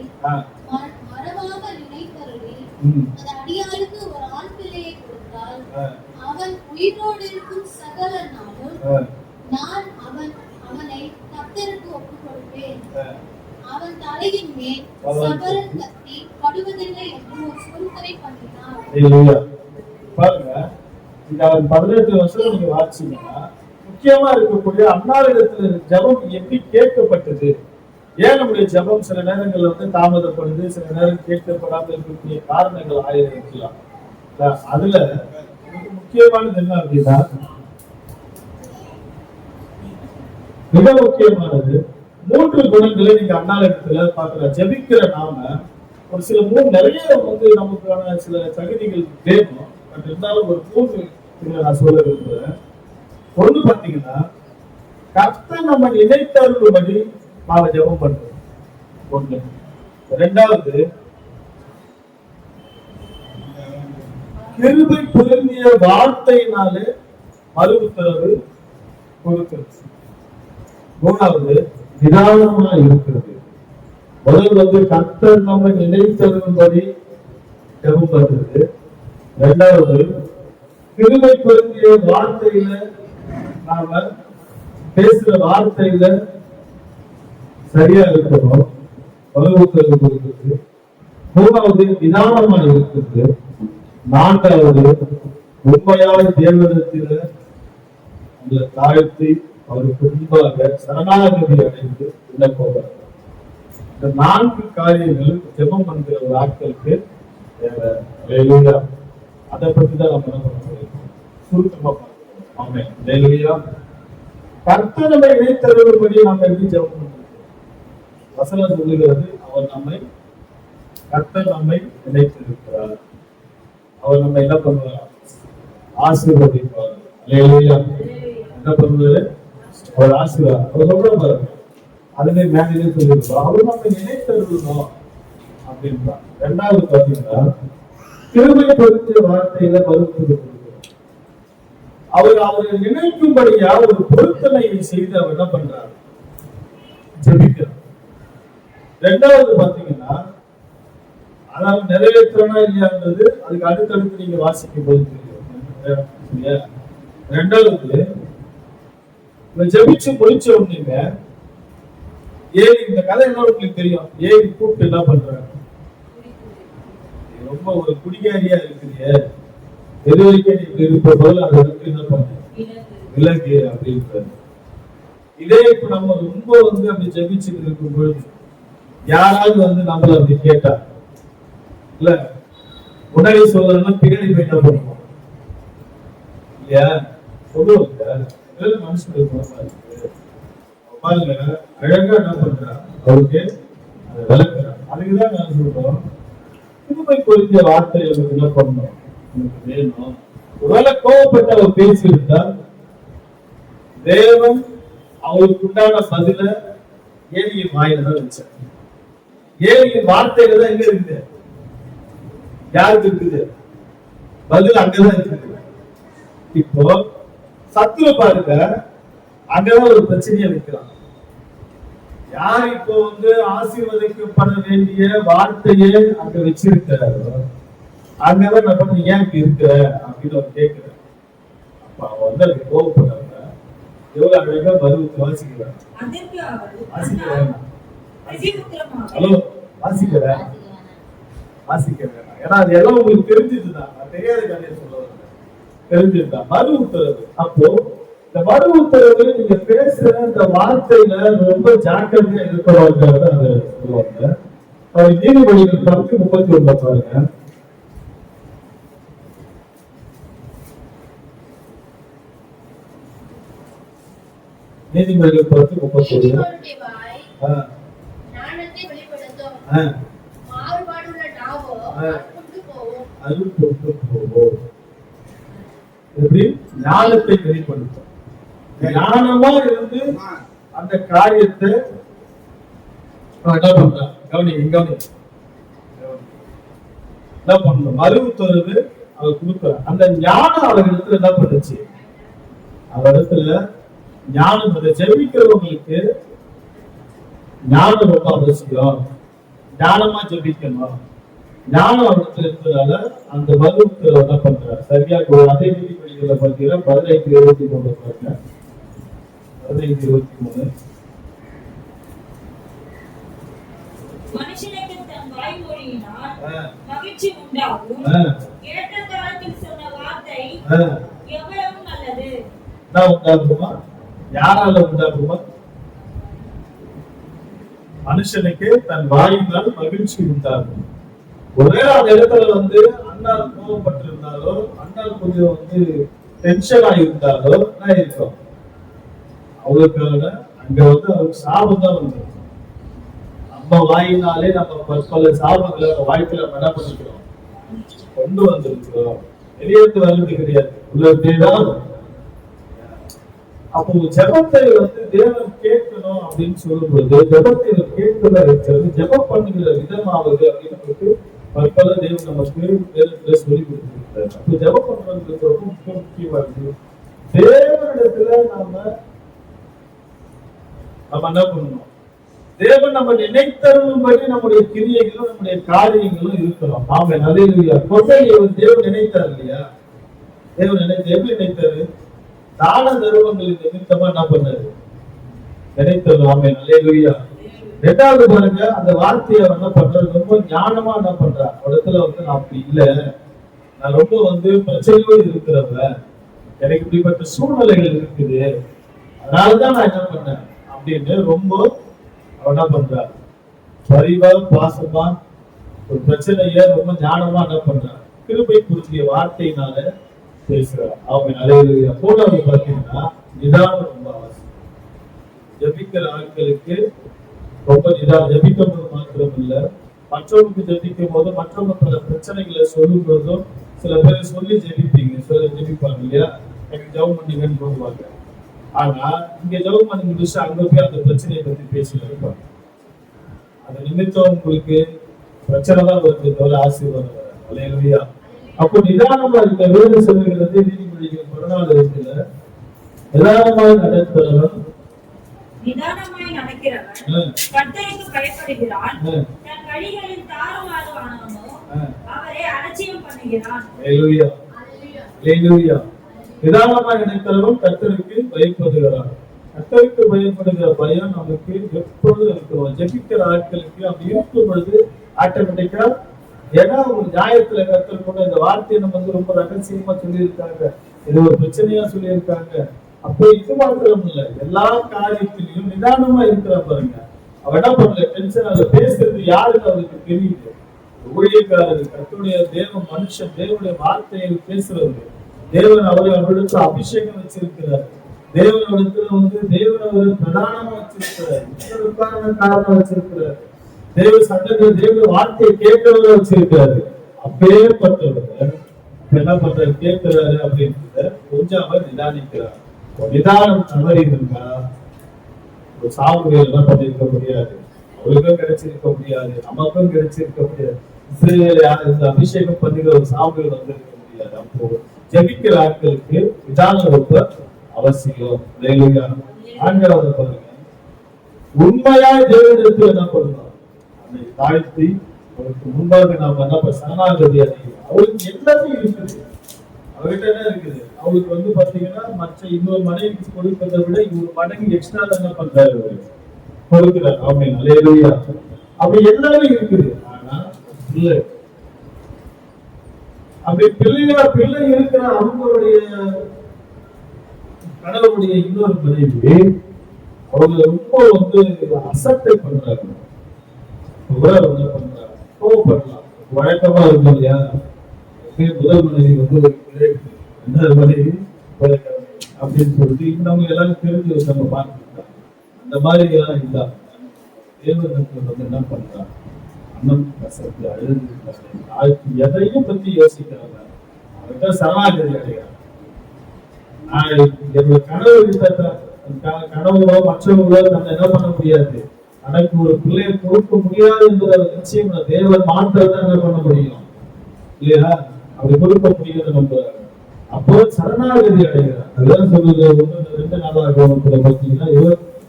மறவாக நினைத்தருளி அந்த அடியாருக்கு ஒரு ஆண் பிள்ளையை கொடுத்தால் அவன் உயிரோடு இருக்கும் சகல நாளும் நான் அவனை கர்த்தருக்கு ஒப்புக் கொடுப்பேன். அவன் தலையின் மேல் சபரன் கத்தி படுவதில்லை என்று ஒரு பொருத்தனை பண்ணினார். பாருங்க, இந்த 18 வருஷம் நீங்க வாசிச்சீங்கன்னா முக்கியமா இருக்கக்கூடிய அன்னாரிடத்துல ஜெபம் எப்படி கேட்கப்பட்டது, ஏன் நம்முடைய ஜெபம் சில நேரங்கள்ல வந்து தாமதப்படுது, சில நேரம் கேட்கப்படாமல் இருக்கக்கூடிய காரணங்கள் ஆயிரம் இருக்கலாம். அதுல முக்கியமானது என்ன அப்படின்னா, மிக முக்கியமானது 3 குணங்களை நீங்க அன்னாரிடத்துல பாக்குற. ஜெபிக்கிற நாம ஒரு சில நிறைய வந்து நமக்கான சில தகுதிகள் வேணும். பட் இருந்தாலும் ஒரு 3 நான் சொல்ல விரும்புறேன். ஒண்ணு பாத்தீங்கன்னா, கர்த்தர் நம்ம நினைத்தருளும்படி நாம ஜெபம் பண்றோம். ஒண்ணு. ரெண்டாவது, கிருபை பொருந்திய வார்த்தையினாலே மறு உத்தரவு கொடுக்கிறது. மூணாவது, நிதானமா இருக்கிறது. முதல் வந்து கர்த்தர் நம்ம நினைத்தருளும்படி ஜெபம் பண்றது. இரண்டாவது, கிருபை பொருந்திய வார்த்தையில நாம பேசுற வார்த்தையில சரியா இருக்கணும், மறுவுத்தரவு கொடுக்கிறது. மூணாவது, நிதானமா இருக்கிறது. நான்காவது, உண்மையான தேவனிடத்தில அந்த தாழ்த்தி அவருக்கு முன்பாக சரணாகதி அடைந்து உள்ள போகிறார். இந்த 4 காரியங்கள் ஜெபம் பண்கிற ஒரு ஆட்களுக்கு தேவை. அதை பத்தி தான் நம்ம என்ன பண்ண சுருக்கமா பார்க்கிறோம். கர்த்தர் நம்மை இணைத்தருளும்படி நாம் எப்படி ஜெபம் பண்றோம்? வசனம் சொல்லுகிறது, கர்த்தர் நம்மை இணைத்திருக்கிறார். அவர் நம்ம என்ன பண்ணுவார்? ஆசீர்வதிப்பார். என்ன பண்ணுவாரு? அவர் ஆசீர்வாதம். அவர் சொல்ற பாருங்க, அதுவே மேலே சொல்லியிருக்கோம், அவர் நம்ம நினைத்தருளணும் அப்படின்றார். ரெண்டாவது பாத்தீங்கன்னா, கிருபை பொருந்திய வார்த்தையில மறுத்து அவரை நினைக்கும்படியா ஒரு பொருத்தனையை செய்து அவர் என்ன பண்றார்? ஜெபிக்கிறார். ரெண்டாவது பாத்தீங்கன்னா, அதாவது நிறைவேற்றனா இல்லையான்றது அதுக்கு அடுத்தடுத்து நீங்க வாசிக்கும் போது தெரியும். ரெண்டாவது, ஜெபிச்சு முடிச்ச உடனே ஏறி, இந்த கதை என்ன உங்களுக்கு தெரியும், ஏறி கூப்பிட்டு என்ன பண்றாங்க? ரொம்ப ஒரு குடிகாரியா இருக்கிறீங்க, எது வரைக்கும் நீங்க இருப்ப போல அதை வந்து என்ன பண்ண விலகு அப்படின்றது. இதே இப்ப நம்ம ரொம்ப வந்து அப்படி ஜெபிச்சுட்டு இருக்கும் பொழுது யாராவது வந்து நம்மள அப்படி கேட்டா இல்ல உடனே சொல்றதுன்னா பின்னாடி போய் என்ன பண்ணுவோம் இல்லையா? சொல்லுவோம் மனுஷனுக்கு பாருங்க, அழகா என்ன பண்றா அவருக்கு விளக்குறான். அதுக்குதான் நான் சொல்றோம், புதுமை பொருந்திய வார்த்தை என்ன பண்ணணும் வேணும். ஒருவேளை கோவப்பட்டு அவர் பேசியிருந்தா தேவன் அவருக்கு உண்டான பதில ஏலியின் வாயில தான் வச்சார். ஏலியின் வார்த்தையில தான் எங்க இருக்குது? யாருக்கு இருக்குது? பதில் அங்கதான் இருக்குது. இப்போ சத்துரு பாருங்க, அங்கதான் ஒரு பிரச்சனையை வைக்கிறான். யார் இப்போ வந்து ஆசீர்வதிக்கப்பட வேண்டிய வார்த்தையை அங்க வச்சிருக்கிறாரோ அங்கதான் நம்ம நீ ஏன் இப்படி இருக்கிற அப்படின்னு அவர் கேட்கிறார். அப்ப அவன் வந்து அதுக்கு கோவப்படுறாங்க. எவ்வளவு அழகா மறுவுக்கு வாசிக்கிறார். ஹலோ, வாசிக்கிறேன் ஏன்னா அது எல்லாம் உங்களுக்கு தெரிஞ்சிருந்தான், தெரியாத கதையை சொல்ல தெரிஞ்சிருந்தா மறு உத்தரவு. அப்போ இந்த மறு உத்தரவு நீங்க பேசுற இந்த வார்த்தையில ரொம்ப ஜாக்கிரதையா இருக்கிறவங்க அதை சொல்லுவாங்க. நீதிமொழிகள் 10:31 பாருங்க. நீதிமொழிகள் 10:31 எப்படி ஞானத்தை வெளிப்படுத்தும். ஞானமா இருந்து அந்த காரியத்தை என்ன பண்றான்? கவனிங்க என்ன பண்ணணும்? மறு உத்தரவு அவர் கொடுக்கிறார். அந்த ஞானம் அவரிடத்துல என்ன பண்ணுச்சு? அவரிடத்துல ஞானம், அதை ஜெபிக்கிறவங்களுக்கு ஞானம் ரொம்ப அவசியம். ஞானமா ஜெபிக்கணும். ஞானம் அவருக்கு இருக்கிறதால அந்த வகுப்பு என்ன பண்றாரு சரியா அதே நீதிபதிகளை பார்த்தீங்கன்னா 15:23 பாருங்க. 15:23 மனுஷனுக்கு தன் வாய்மொழியினால் மகிழ்ச்சி உண்டாகும். ஏற்ற காலத்தில் சொன்ன வார்த்தை எவ்வளவு நல்லது. உண்டாகுமா? யாரால உண்டாகுமா? மனுஷனுக்கு தன் வாயினால் மகிழ்ச்சி உண்டாகும். ஒருவேளை அந்த இடத்துல அண்ணால் கோபப்பட்டிருந்தாலோ, அண்ணால் கொஞ்சம் டென்ஷன் ஆகியிருந்தாலோ என்ன இருக்கும்? அவளுக்கான அங்க அவருக்கு சாபம் தான் வந்து நம்ம வாயினாலே நம்ம பல சாபங்களை வாழ்க்கையில என்ன பண்ணிக்கிறோம், கொண்டு வந்திருக்கிறோம். வெளியேற்று வருவது கிடையாது, உள்ளதான். அப்போ ஜெபத்தை தேவன் கேட்கணும் அப்படின்னு சொல்லும்போது ஜெபத்தை கேட்கல இருக்கிறது, ஜெபம் பண்ணுகிற விதமாவது அப்படின்னு பல தேவன் நமக்கு வேதத்துல சொல்லி கொடுத்திருக்கிறார். அப்போ ஜெபம் பண்றது ரொம்ப முக்கியமானது. தேவனிடத்துல நம்ம என்ன பண்ணணும்? தேவன் நம்ம நினைத்தருளும்படி நம்முடைய கிரியைகளும் நம்முடைய காரியங்களும் இருக்கணும். ஆமென், அல்லேலூயா. தேவன் நினைத்தார் இல்லையா? தேவன் எப்படி நினைத்தாரு? தான தர்மங்களின் நிமித்தமா என்ன பண்ணாரு? நினைத்தது. ஆமென், அல்லேலூயா. ரெண்டாவது பாருங்க, அந்த வார்த்தையை என்ன பண்றது? ரொம்ப ஞானமா என்ன பண்றா? இடத்துல நான் அப்படி இல்லை, நான் ரொம்ப பிரச்சனையோடு இருக்கிறவ, எனக்கு இப்படிப்பட்ட சூழ்நிலைகள் இருக்குது, அதனாலதான் நான் என்ன பண்ணேன் அப்படின்னு ரொம்ப என்ன பண்றா? பரிவா பாசமா ஒரு பிரச்சனைய ரொம்ப ஞானமா என்ன பண்றா? கிருபை குறிச்சிய வார்த்தையினால பேசுறார். அவங்க அலையில போனவங்க பாத்தீங்கன்னா நிதானம் ரொம்ப அவசியம். ஜபிக்கிற ஆட்களுக்கு ரொம்ப நிதானம். ஜபிக்கிறது மாத்திரம் இல்ல, மற்றவங்களுக்கு ஜபிக்கும் போது மற்றவங்க பல பிரச்சனைகளை சொல்லும் போதும் சில பேர் சொல்லி ஜெபிப்பீங்க, சில ஜெபிப்பாங்க இல்லையா, எனக்கு ஜெபம் பண்ணீங்கன்னு சொல்லுவாங்க. ஆனா இங்க ஜெபம் பண்ணி முடிச்சு அங்க போய் அந்த பிரச்சனையை பத்தி பேசிட்டு இருப்பாங்க. அந்த நிமித்தம் உங்களுக்கு பிரச்சனை தான் வருது, தவிர ஆசீர்வாதம் வர. அல்லேலூயா. அப்போ நிதானமா இருக்க வேறு சொல்லுகிறது நீதிமொழிகள் 14:2 நிதானமாய் நடக்கிறவன் நிதானமாய் நடக்கிறவன் கர்த்தருக்கு பயப்படுகிறான், தன் வழிகளில் தாறுமாறானவனோ அவரை அலட்சியம் பண்ணுகிறான். அல்லேலூயா, அல்லேலூயா. நிதானமாய் நடக்கிறவன் கர்த்தருக்கு பயப்படுகிறான். கர்த்தருக்கு பயப்படுகிற பயம் நமக்கு எப்பொழுதும் இருக்கிறோம். ஜெபிக்கிற ஆட்களுக்கு அப்படி இருக்கும் பொழுது ஆட்டோமேட்டிக்கா, ஏன்னா ஒரு நியாயத்துல கர்த்தர் கொண்டு இந்த வார்த்தையை நம்ம ரொம்ப ரகசியமா சொல்லியிருக்காங்க, இது ஒரு பிரச்சனையா சொல்லியிருக்காங்க. அப்போ இது மாத்திரம் இல்ல, எல்லா காரியத்திலையும் நிதானமா இருக்கிற பாருங்க. அவ என்ன பண்ணல, டென்ஷன் அதை பேசுறது யாருக்கு அவருக்கு தெரியுது? ஊழியக்காரர், கர்த்தருடைய தேவ மனுஷன், தேவனுடைய வார்த்தையை பேசுறது. தேவன் அவர்களுக்கு அபிஷேகம் வச்சிருக்கிறார். தேவன் அவருக்கு தேவன் அவர் பிரதானமா வச்சிருக்கிறார், காரணம் வச்சிருக்கிறார். தேவ சட்டத்தில் தேவ வார்த்தையை கேட்கிறவரை வச்சிருக்கிறாரு. அப்பேற்பட்டவர் என்ன பண்றாரு? கேட்கிறாரு அப்படின்றத கொஞ்சம் அவர் நிதானிக்கிறார். நிதானம் தவறி இருந்தா ஒரு சாமுவேல் எல்லாம் பண்ணிருக்க முடியாது, அவருக்கும் கிடைச்சிருக்க முடியாது, நமக்கும் கிடைச்சிருக்க முடியாது. இந்த அபிஷேகம் பண்ணுகிற ஒரு சாமுவேல் வந்திருக்க முடியாது. அப்போ ஜெபிக்கிற ஆட்களுக்கு நிதானம் ரொம்ப அவசியம். ஆண்டவரை பாருங்க, உண்மையாய் தேவனிடத்தில் என்ன பண்ணணும்? அதை தாழ்த்தி அவருக்கு முன்பாக நாம என்ன சரணாகதி அடையும். அவருக்கு எல்லாமே இருக்குது, அவர்கிட்ட என்ன இருக்குது? அவருக்கு பாத்தீங்கன்னா மற்ற இன்னொரு மனைவிக்கு கொடுக்கிறத விட இவரு மடங்கு எக்ஸ்ட்ரா என்ன பண்றாரு? கொடுக்கிறார். ஆமென், அல்லேலூயா. அப்படி எல்லாமே இருக்குது. ஆனா பிள்ளை, அப்படி பிள்ளை இருக்கிற அவங்களுடைய கணவருடைய இன்னொரு மனைவி அவங்க ரொம்ப அசட்டை பண்றாங்க, கோவப்படலாம். வழக்கமா இருக்கும் இல்லையா, முதல் மனைவி ஒரு ரெண்டாவது மனைவி அப்படின்னு சொல்லிட்டு இன்னும் எல்லாரும் தெரிஞ்சு நம்ம பார்த்துருக்கோம். அந்த மாதிரி எல்லாம் இல்ல. தேவனுக்கு என்ன பண்றாங்க? அண்ணன் கசத்து அழுது எதையும் பத்தி யோசிக்கிறாங்க. அவர்கிட்ட சரணாகதி அடைகிறாங்க. என்னோட கனவுகளோ மற்றவங்களோ நம்ம என்ன பண்ண முடியாது, எனக்கு ஒரு பிள்ளையை கொடுக்க முடியாது என்பதை நிச்சயம் தேவன் மாத்திரதான் என்ன பண்ண முடியும் இல்லையா? அப்படி கொடுக்க முடியாது. நம்ம அப்போ சரணாகதி அடைகிறார். அதுதான் சொல்லுது 2 நாளாகமத்துல பாத்தீங்கன்னா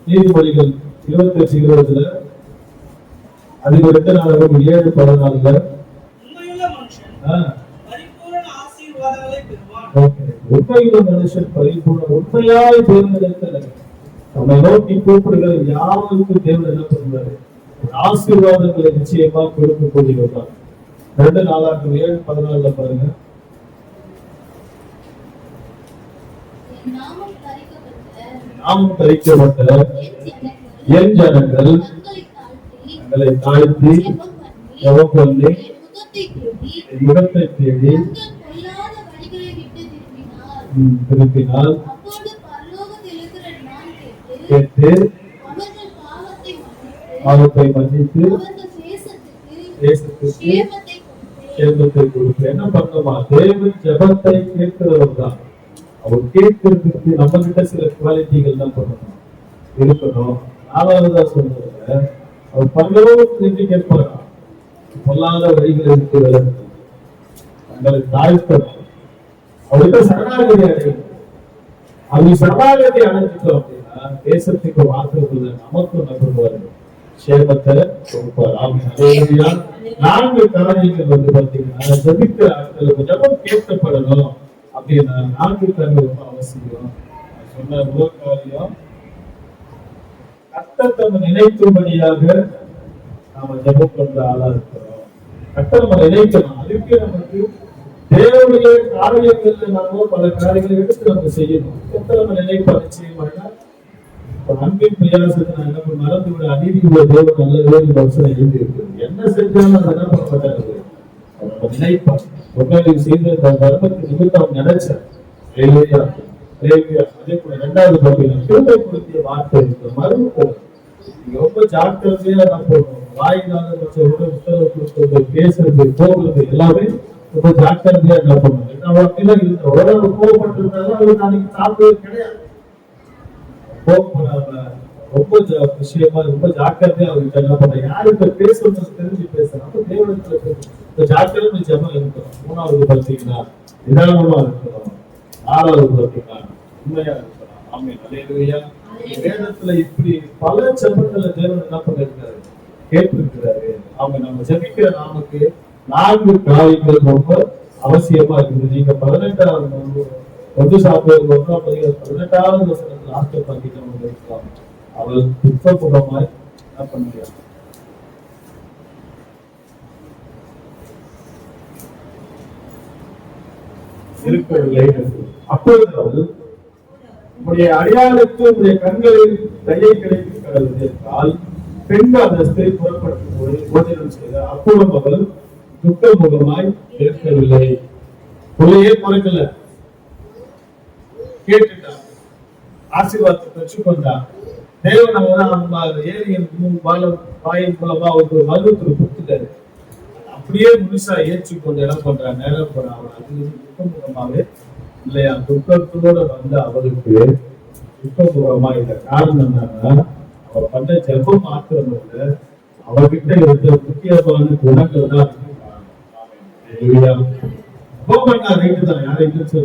நீதிமொழிகள் 28:20 அதுக்கு 2 நாளாகமம் 7:14 உண்மையுள்ள மனுஷன் பரிபூரண ஆசீர்வாதங்களை பெறுவான். உண்மையுள்ள மனுஷன் பரிபூரண உண்மையாய் தேர்ந்தெடுத்த நம்மை நோக்கி கூப்பிடுகிற யாருக்கு தேவன் என்ன பண்ணுவாரு? ஆசீர்வாதங்களை நிச்சயமா கொடுக்க கூடியிருப்பார். 2 நாளாகமம் 7:14 பாருங்க. நாமும் தரிக்கப்பட்ட என் ஜனங்கள் தங்களை தாழ்த்தி ஜெபம் பண்ணி முகத்தை தேடி திருப்பினால் கேட்டு பாவத்தை மன்னித்து தேசத்துக்கு சேமத்தை கொடுத்து என்ன பண்ணுமா? தேவன் ஜெபத்தை கேட்கிறவர் தான். அவர் கேட்கிறதுக்கு நம்ம கிட்ட சில குவாலிட்டிகள் தான் பண்ணணும் இருக்கணும். 4வதா சொல்றதுல அவர் பரலோகத்திலிருந்து கேட்பாரா? பொல்லாத வழிகள் இருக்கு தங்களை தாழ்த்தணும். அவர்கிட்ட சரணாகதி அடையணும். அப்படி சரணாகதி அடைஞ்சிட்டோம் அப்படின்னா தேசத்துக்கு வாக்குறுதில நமக்கும் நம்புவாரு, சேமத்தை கொடுப்பார். ஆமென். 4 காரியங்கள் வந்து பாத்தீங்கன்னா ஜெபிக்கிற ஆட்களுக்கு ஜெபம் கேட்கப்படணும் அப்படின்னா 4 காரியம் ரொம்ப அவசியம். சொன்ன முதல் காரியம், கர்த்தர் தம்மை நினைக்கும்படியாக நாம ஜெபம் பண்ற ஆளா இருக்கிறோம். கர்த்தர் நம்ம நினைக்கணும். அதுக்கு நமக்கு தேவனுடைய காரியங்கள்ல நாம பல காரியங்களை எடுத்து நம்ம செய்யணும். கர்த்தர் நம்ம நினைப்ப நிச்சயமாட்டா அன்பின் பிரயாசத்தை நான் என்ன மறந்து விட அநீதி உள்ள தேவன் நல்ல வேறு வருஷம் எழுதி இருக்கு. என்ன செஞ்சாலும் அதை என்ன பண்ண மாட்டாரு, நம்ம நினைப்பான். ஒன்றாவது செய்த தர்மத்தை நிமித்தம் நினைச்சார். அதே போல 2வது பார்த்தீங்கன்னா கிருபைப்படுத்திய வார்த்தை மறுபடியும் நீங்க ரொம்ப ஜாக்கிரதையா நான் போடணும். வாயினால உத்தரவு கொடுத்தது, பேசுறது, போகிறது எல்லாமே ரொம்ப ஜாக்கிரதையா என்ன பண்ணணும். நம்ம அப்படிலாம் இருந்த உடனே கோவப்பட்டிருந்தாலும் அது நாளைக்கு சாப்பிடுவது கிடையாது. கோவப்படாம ரொம்ப விஷயமா ரொம்ப ஜாக்கிரதையா அவருக்கு என்ன பண்ண, யாருக்கு பேசணும் தெரிஞ்சு பேசணும். அப்ப தேவனத்துல ஜாக்கிரதை ஜெபம் இருக்கணும். 3வது பார்த்தீங்கன்னா நிதானமா இருக்கணும். 4வது பார்த்தீங்கன்னா உண்மையா இருக்கணும். ஆமென். அல்லேலூயா. வேதத்துல இப்படி பல ஜெபங்களை தேவன் என்ன பண்ணிருக்காரு, கேட்டிருக்கிறாரு. அவங்க நம்ம ஜெபிக்கிற நமக்கு 4 காரியங்கள் ரொம்ப அவசியமா இருக்குது. நீங்க 18வது 18வது வசனத்துல ஆஸ்டர் பாத்தீங்கன்னா இருக்கலாம். அவள் துக்கமுகமாய் என்ன பண்ணுகிறார், இருக்கவில்லை. அப்பொழுது அவள் உடைய அடையாளத்துக்கு உடைய கண்களில் தயை கிடைக்கிறது என்றால் பெண் அந்த ஸ்திரீ புறப்பட்டு போய் போஜனம் செய்தார். அப்பொழுது அவள் துக்கமுகமாய் இருக்கவில்லை. பிள்ளையே பிறக்கல, கேட்டுட்டான், ஆசீர்வாதத்தை பெற்றுக்கொண்டான். தேவன் அவன் ஏரியின் வாயின் மூலமா ஒரு மருத்துவத்தை கொடுத்துட்டாரு. அப்படியே முழுசா ஏற்றுக்கொண்டு என்ன பண்றான், நேரம் போறான். அவன் அது துக்கமுகமாவே இல்லையா, துக்கத்தோட வந்து அவளுக்கு துக்கமுகமா இந்த காரணம் என்னன்னா அவ பண்ண ஜெபம் மாத்திரம் இல்ல, அவர்கிட்ட இருந்த முக்கியமான குணங்கள் தான்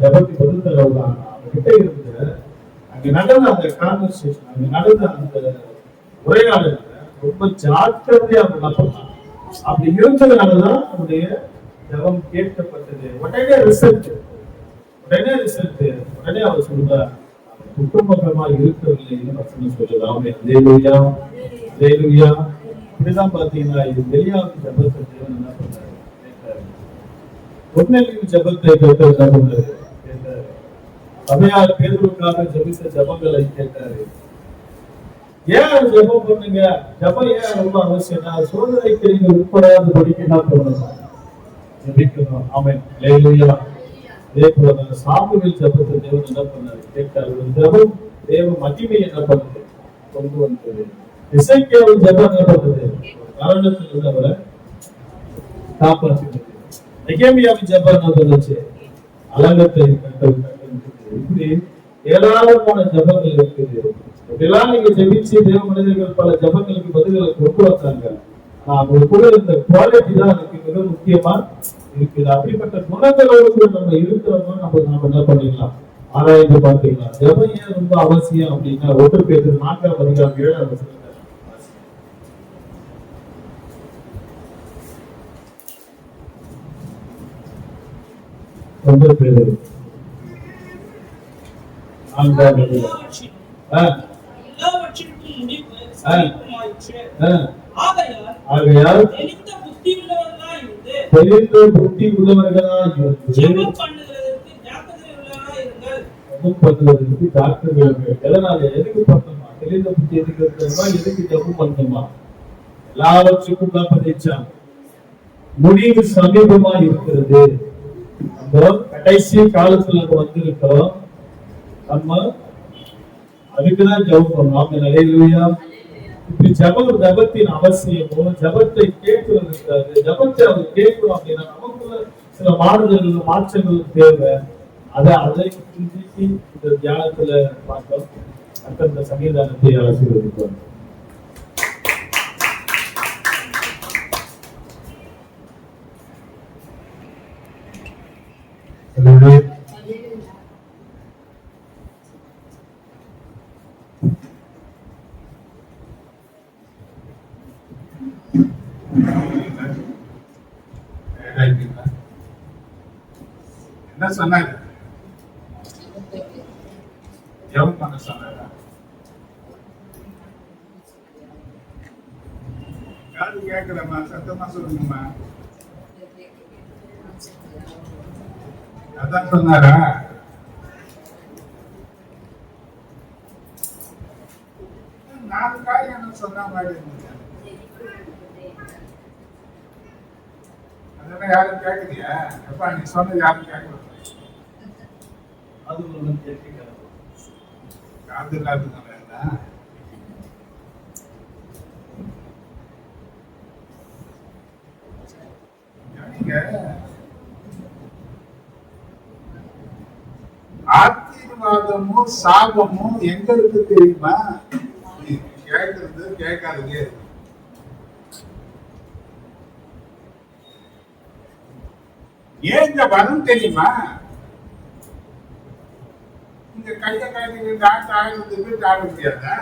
ஜபத்தை பதில் தரவுதான். அவர்கிட்ட இருந்த அங்க நடந்த அந்த கான்வர்சேஷன், அங்க நடந்த அந்த உரையாடல ரொம்ப ஜாக்கிரதையா பண்ணலாம். அப்படி இருந்ததுனாலதான் அவருடைய ஜபம் கேட்கப்பட்டது. உடனே ரிசல்ட், உடனே அவர் சொல்றார், குடும்பமா இருக்கவில்லைன்னு வசனம் சொல்லலாம். அல்லேலூயா, அல்லேலூயா. இப்படிதான் பாத்தீங்கன்னா இது வெளியாகும் ஜபத்தை தேவன் என்ன பண்றாரு, கேட்டாரு. ஒன்னெலியும் ஜபத்தை கேட்டு என்ன பண்றாரு, கேட்டாரு. சபையார் பேதுருவுக்காக ஜபித்த ஜபங்களை கேட்டாரு. ஏன் ஜபம் பண்ணுங்க, ஜபம் ஏன் ரொம்ப அவசியம், சோதனைக்கு நீங்க உட்படாத படிக்க என்ன பண்ணணும், ஜபிக்கணும். ஆமென். அல்லேலூயா. அதே போல சாமுவேல் ஜபத்தை தேவன் என்ன பண்ணாரு, கேட்டாரு. ஜபம் தேவ மகிமை என்ன பண்ணுது, கொண்டு வந்தது. எசேக்கியாவின் ஜபம் என்ன பண்ணுது, மரணத்தில் அவரை காப்பாற்றினது. நெகேமியாவின் ஜபம் என்ன பண்ணுச்சு, அலங்கத்தை கட்டது. இப்படி ஏராளமான ஜபங்கள் இருக்குது. இப்படிலாம் நீங்க ஜெபிச்சு தேவ மனிதர்கள் பல ஜபங்களுக்கு பதில்களை கொண்டு வந்தாங்க. அவங்க கூட இந்த குவாலிட்டி தான் அதுக்கு மிக முக்கியமா இருக்குது. அப்படிப்பட்ட குணங்களோடு கூட நம்ம இருக்கிறோமோ நாம என்ன பண்ணிக்கலாம், ஆராய்ந்து பார்த்துக்கலாம். ஜெபம் ஏன் ரொம்ப அவசியம் அப்படின்னா 1 பேதுரு 4ஆம் அதிகாரம் 7ஆம் வசனத்துல எல்லாவற்றிற்கும் முடிவு சமீபமாயிற்று. ஆகையால் தெளிந்த புத்தி உள்ளவர்களாய் இருந்து தெளிந்த புத்தி உள்ளவர்களாய் இருந்து ஜெபம் பண்ணுகிறதற்கு ஜாக்கிரதை உள்ளவர்களாய் இருங்கள். ஜெபம் பண்ணுவதற்கு ஜாக்கிரதை இருங்கள். எதனால, எதுக்கு பண்ணணுமா? தெளிந்த புத்தி எதுக்கு இருக்கணுமா? எதுக்கு ஜெபம் பண்ணணுமா? எல்லாவற்றுக்கும் தான் பரீட்சை. முடிவு சமீபமா இருக்கிறது. நம்ம கடைசி காலத்துல வந்திருக்கிறோம். நம்ம அதுக்குதான் ஜெபம் பண்ணணும். ஹல்லேலூயா. இப்படி ஜெபத்தின் அவசியமும், ஜெபத்தை கேட்கிறது, ஜெபத்தை அவர் கேட்கிறோம் அப்படின்னா நமக்குள்ள சில மாறுதல்கள் மாற்றங்கள் தேவை. அதை இந்த தியானத்துல பார்த்தோம். அந்த சன்னிதானத்தை ஆசீர்வதிப்போம். என்ன சொன்னாங்க? ஜெபம் பண்ண சொன்னாங்க. யாரு கேட்கலம்மா? சத்தமா சொல்லுங்கம்மா. அதான் சொன்னாரா? நாலு காரியம் என்ன சொன்ன மாதிரி இருந்தது. அதெல்லாம் யாரும் கேட்கலையா? எப்பா நீ சொன்னது யாரும் கேட்கல. அது ஒன்றும் கேட்க காது இல்லாத ஆசீர்வாதமும் சாபமும் எங்க இருக்கு தெரியுமா? கேட்கறது கேட்காதது. ஏன் இந்த வரும் தெரியுமா? இந்த கையை காட்டி டாக்டர் ஆயிரத்துக்கு ஆட முடியாதா?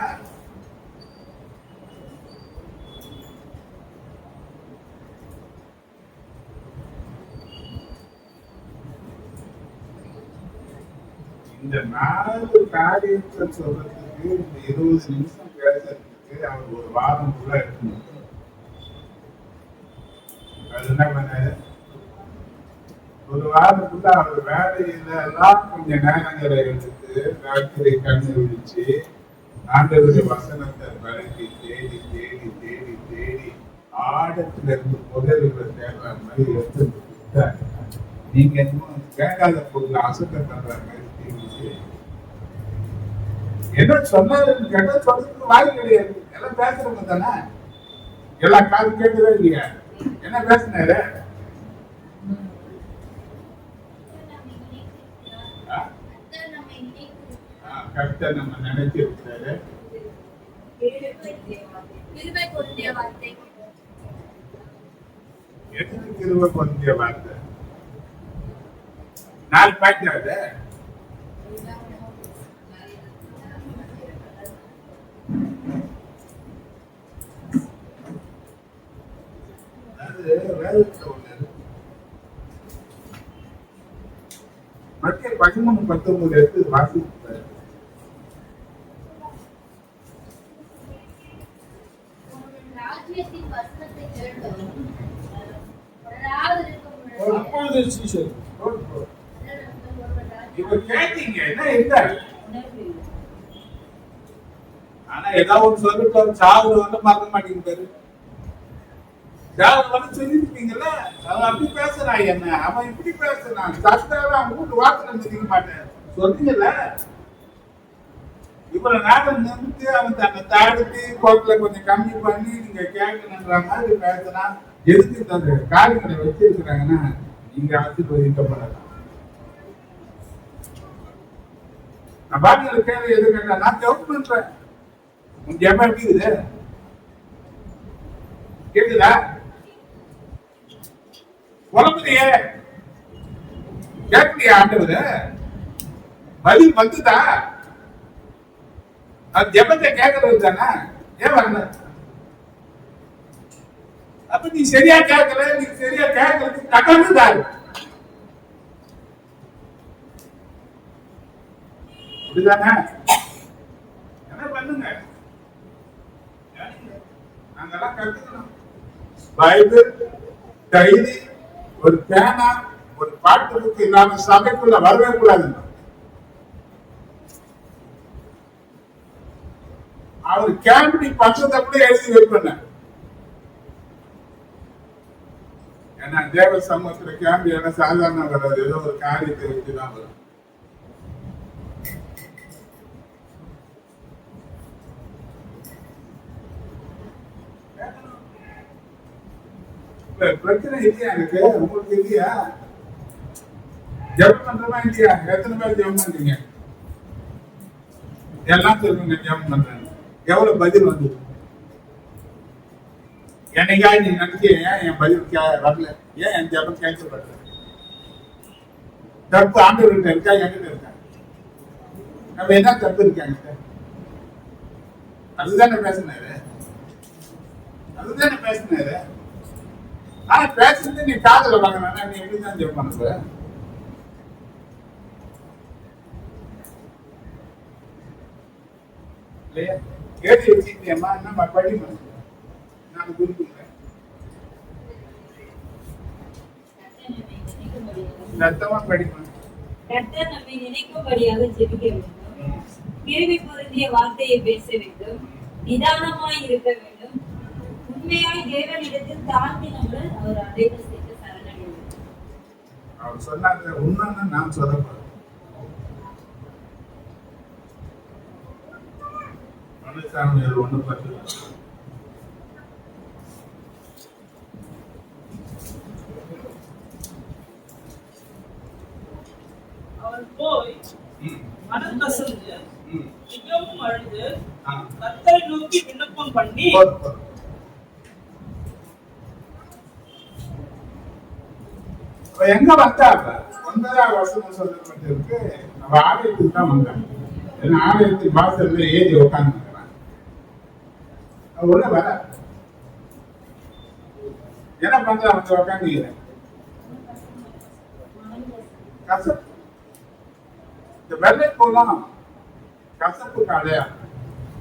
இந்த 4 காரியத்தை சொல்றதுக்கு இந்த 20 நிமிஷம் பேசுறதுக்கு அவர் ஒரு வாரம் கூட இருக்கணும். அது என்ன பண்ணாரு? ஒரு வாரத்துக்குள்ள அவர் வேலையில எல்லாம் கொஞ்ச நேரங்களை எடுத்து ராத்திரி கண்ணு விழிச்சு ஆண்டவருடைய வசனத்தை பழகி தேடி தேடி தேடி தேடி ஆடத்துல இருந்து புதல்களை தேடுற மாதிரி எடுத்து கொடுத்தாரு. நீங்க இன்னும் கேட்காத பொருள் அசுத்த பண்ற மாதிரி என்ன சொன்னாருன்னு கேட்டா சொல்றதுக்கு வாய் கிடையாது. எல்லாம் பேசுறவங்க தானே, எல்லா காது கேட்கவே இல்லையா? என்ன பேசினாரு? கர்த்தர் நம்ம நினைச்சு இருக்கிறாரு. எதுக்கு கிருபை பொருந்திய வார்த்தை? 4 பாயிண்ட் ஆகுது. மத்திய 13-19 எடுத்து வாசிப்பாரு. இப்ப கேட்டீங்க என்ன இருந்தாரு? ஆனா ஏதாவது ஒன்று சொல்லிட்டு சாவு வந்து மறக்க மாட்டேங்கிறாரு. சாவு வந்து சொல்லிருக்கீங்கல்ல, அவன் அப்படி பேசுறான், என்ன அவன் இப்படி பேசுறான், சத்தாவே அவன் வீட்டு வாசல் நிற்க மாட்டேன் சொன்னீங்கல்ல. இவ்வளவு நேரம் நிறுத்தி அவன் தன்னை தாழ்த்தி கோட்டில கொஞ்சம் கம்மி பண்ணி நீங்க கேட்கணுன்ற மாதிரி பேசுறான். எதுக்கு இந்த காரியங்களை வச்சிருக்கிறாங்கன்னா நீங்க ஆசீர்வதிக்கப்படலாம். நான் பாட்டில கேள்வி எது கேட்டா நான் ஜெபம் பண்றேன். உங்க ஜெபம் எப்படி இருக்குது? கேக்குதா? குழம்புலையே கேட்கலையா ஆண்டவர்? பதில் வந்துதா? அது ஜெபத்தை கேட்கறது தானே, ஏன் வரல? அப்ப நீ சரியா கேட்கல, நீ சரியா கேட்கறது கடவுள்தான். அப்படிதானே? என்ன பண்ணுங்க, நாங்கெல்லாம் கத்துக்கணும். பைபிள், டைரி, ஒரு பேனா, ஒரு பாட்டு புக்கு இல்லாம சபைக்குள்ள வரவே கூடாது. அவர் கேம்பி பட்சத்தை கூட எழுதி வைப்பேன். ஏன்னா தேவ சமூகத்துல கேம்பி என்ன சாதாரண வராது, ஏதோ ஒரு காரியத்தை வச்சுதான் வரும். பிரச்சனை இல்லையா எனக்கு? உங்களுக்கு இல்லையா? ஜெபம் பண்றமா இல்லையா? எத்தனை பேர் ஜெபம் பண்றீங்க? எல்லாம் சொல்லுங்க ஜெபம் பண்றேன். எவ்வளவு பதில் வந்து? என்னைக்கா நீ நினைச்ச ஏன் என் பதில் வரல, ஏன் என் ஜெபம் கேன்சல் பண்ற? தப்பு ஆண்டவர்கிட்ட இருக்கா, என்கிட்ட இருக்கா? நம்ம என்ன தப்பு இருக்காங்க? அதுதானே பேசினாரு, அதுதானே பேசினாரு. ஆனா பேசுறது நீ காதல வாங்கினா நீ எப்படிதான் ஜெபம் பண்ணுற? இல்லையா? கேட்டு வச்சுக்கிட்டேம்மா, என்னம்மா படிமா, நான் குறிப்பிடுறேன். சத்தமா படிமா. கர்த்தர் நம்மை நினைக்கும்படியாக ஜெபிக்க வேண்டும். கிருபை பொருந்திய வார்த்தையை பேச வேண்டும். நிதானமாய் இருக்க வேண்டும். உண்மையாய் தேவனிடத்தில் தாழ்த்தி நம்மள் அவர் அடைவதற்கு சரணடைய வேண்டும். அவர் சொன்னாங்க, உண்மைன்னு நான் சொல்லப்படுறேன். மனுஷாமியர் 1:10. அவன் போய் மனம் கசந்து மிகவும் அழுது கர்த்தரை நோக்கி விண்ணப்பம் பண்ணி எங்க வந்தாங்க? 9ஆம் வசனம் சொல்லப்பட்டிருக்கு, நம்ம ஆலயத்துக்கு தான் வந்தாங்க. ஏன்னா ஆலயத்துக்கு வாசல்ல ஏறி உட்கார்ந்து உள்ள வர என்ன பண்ற? வந்து உட்காந்து கசப்பு. இந்த வெள்ளை கோலம் கசப்புக்கு அடையாளம்.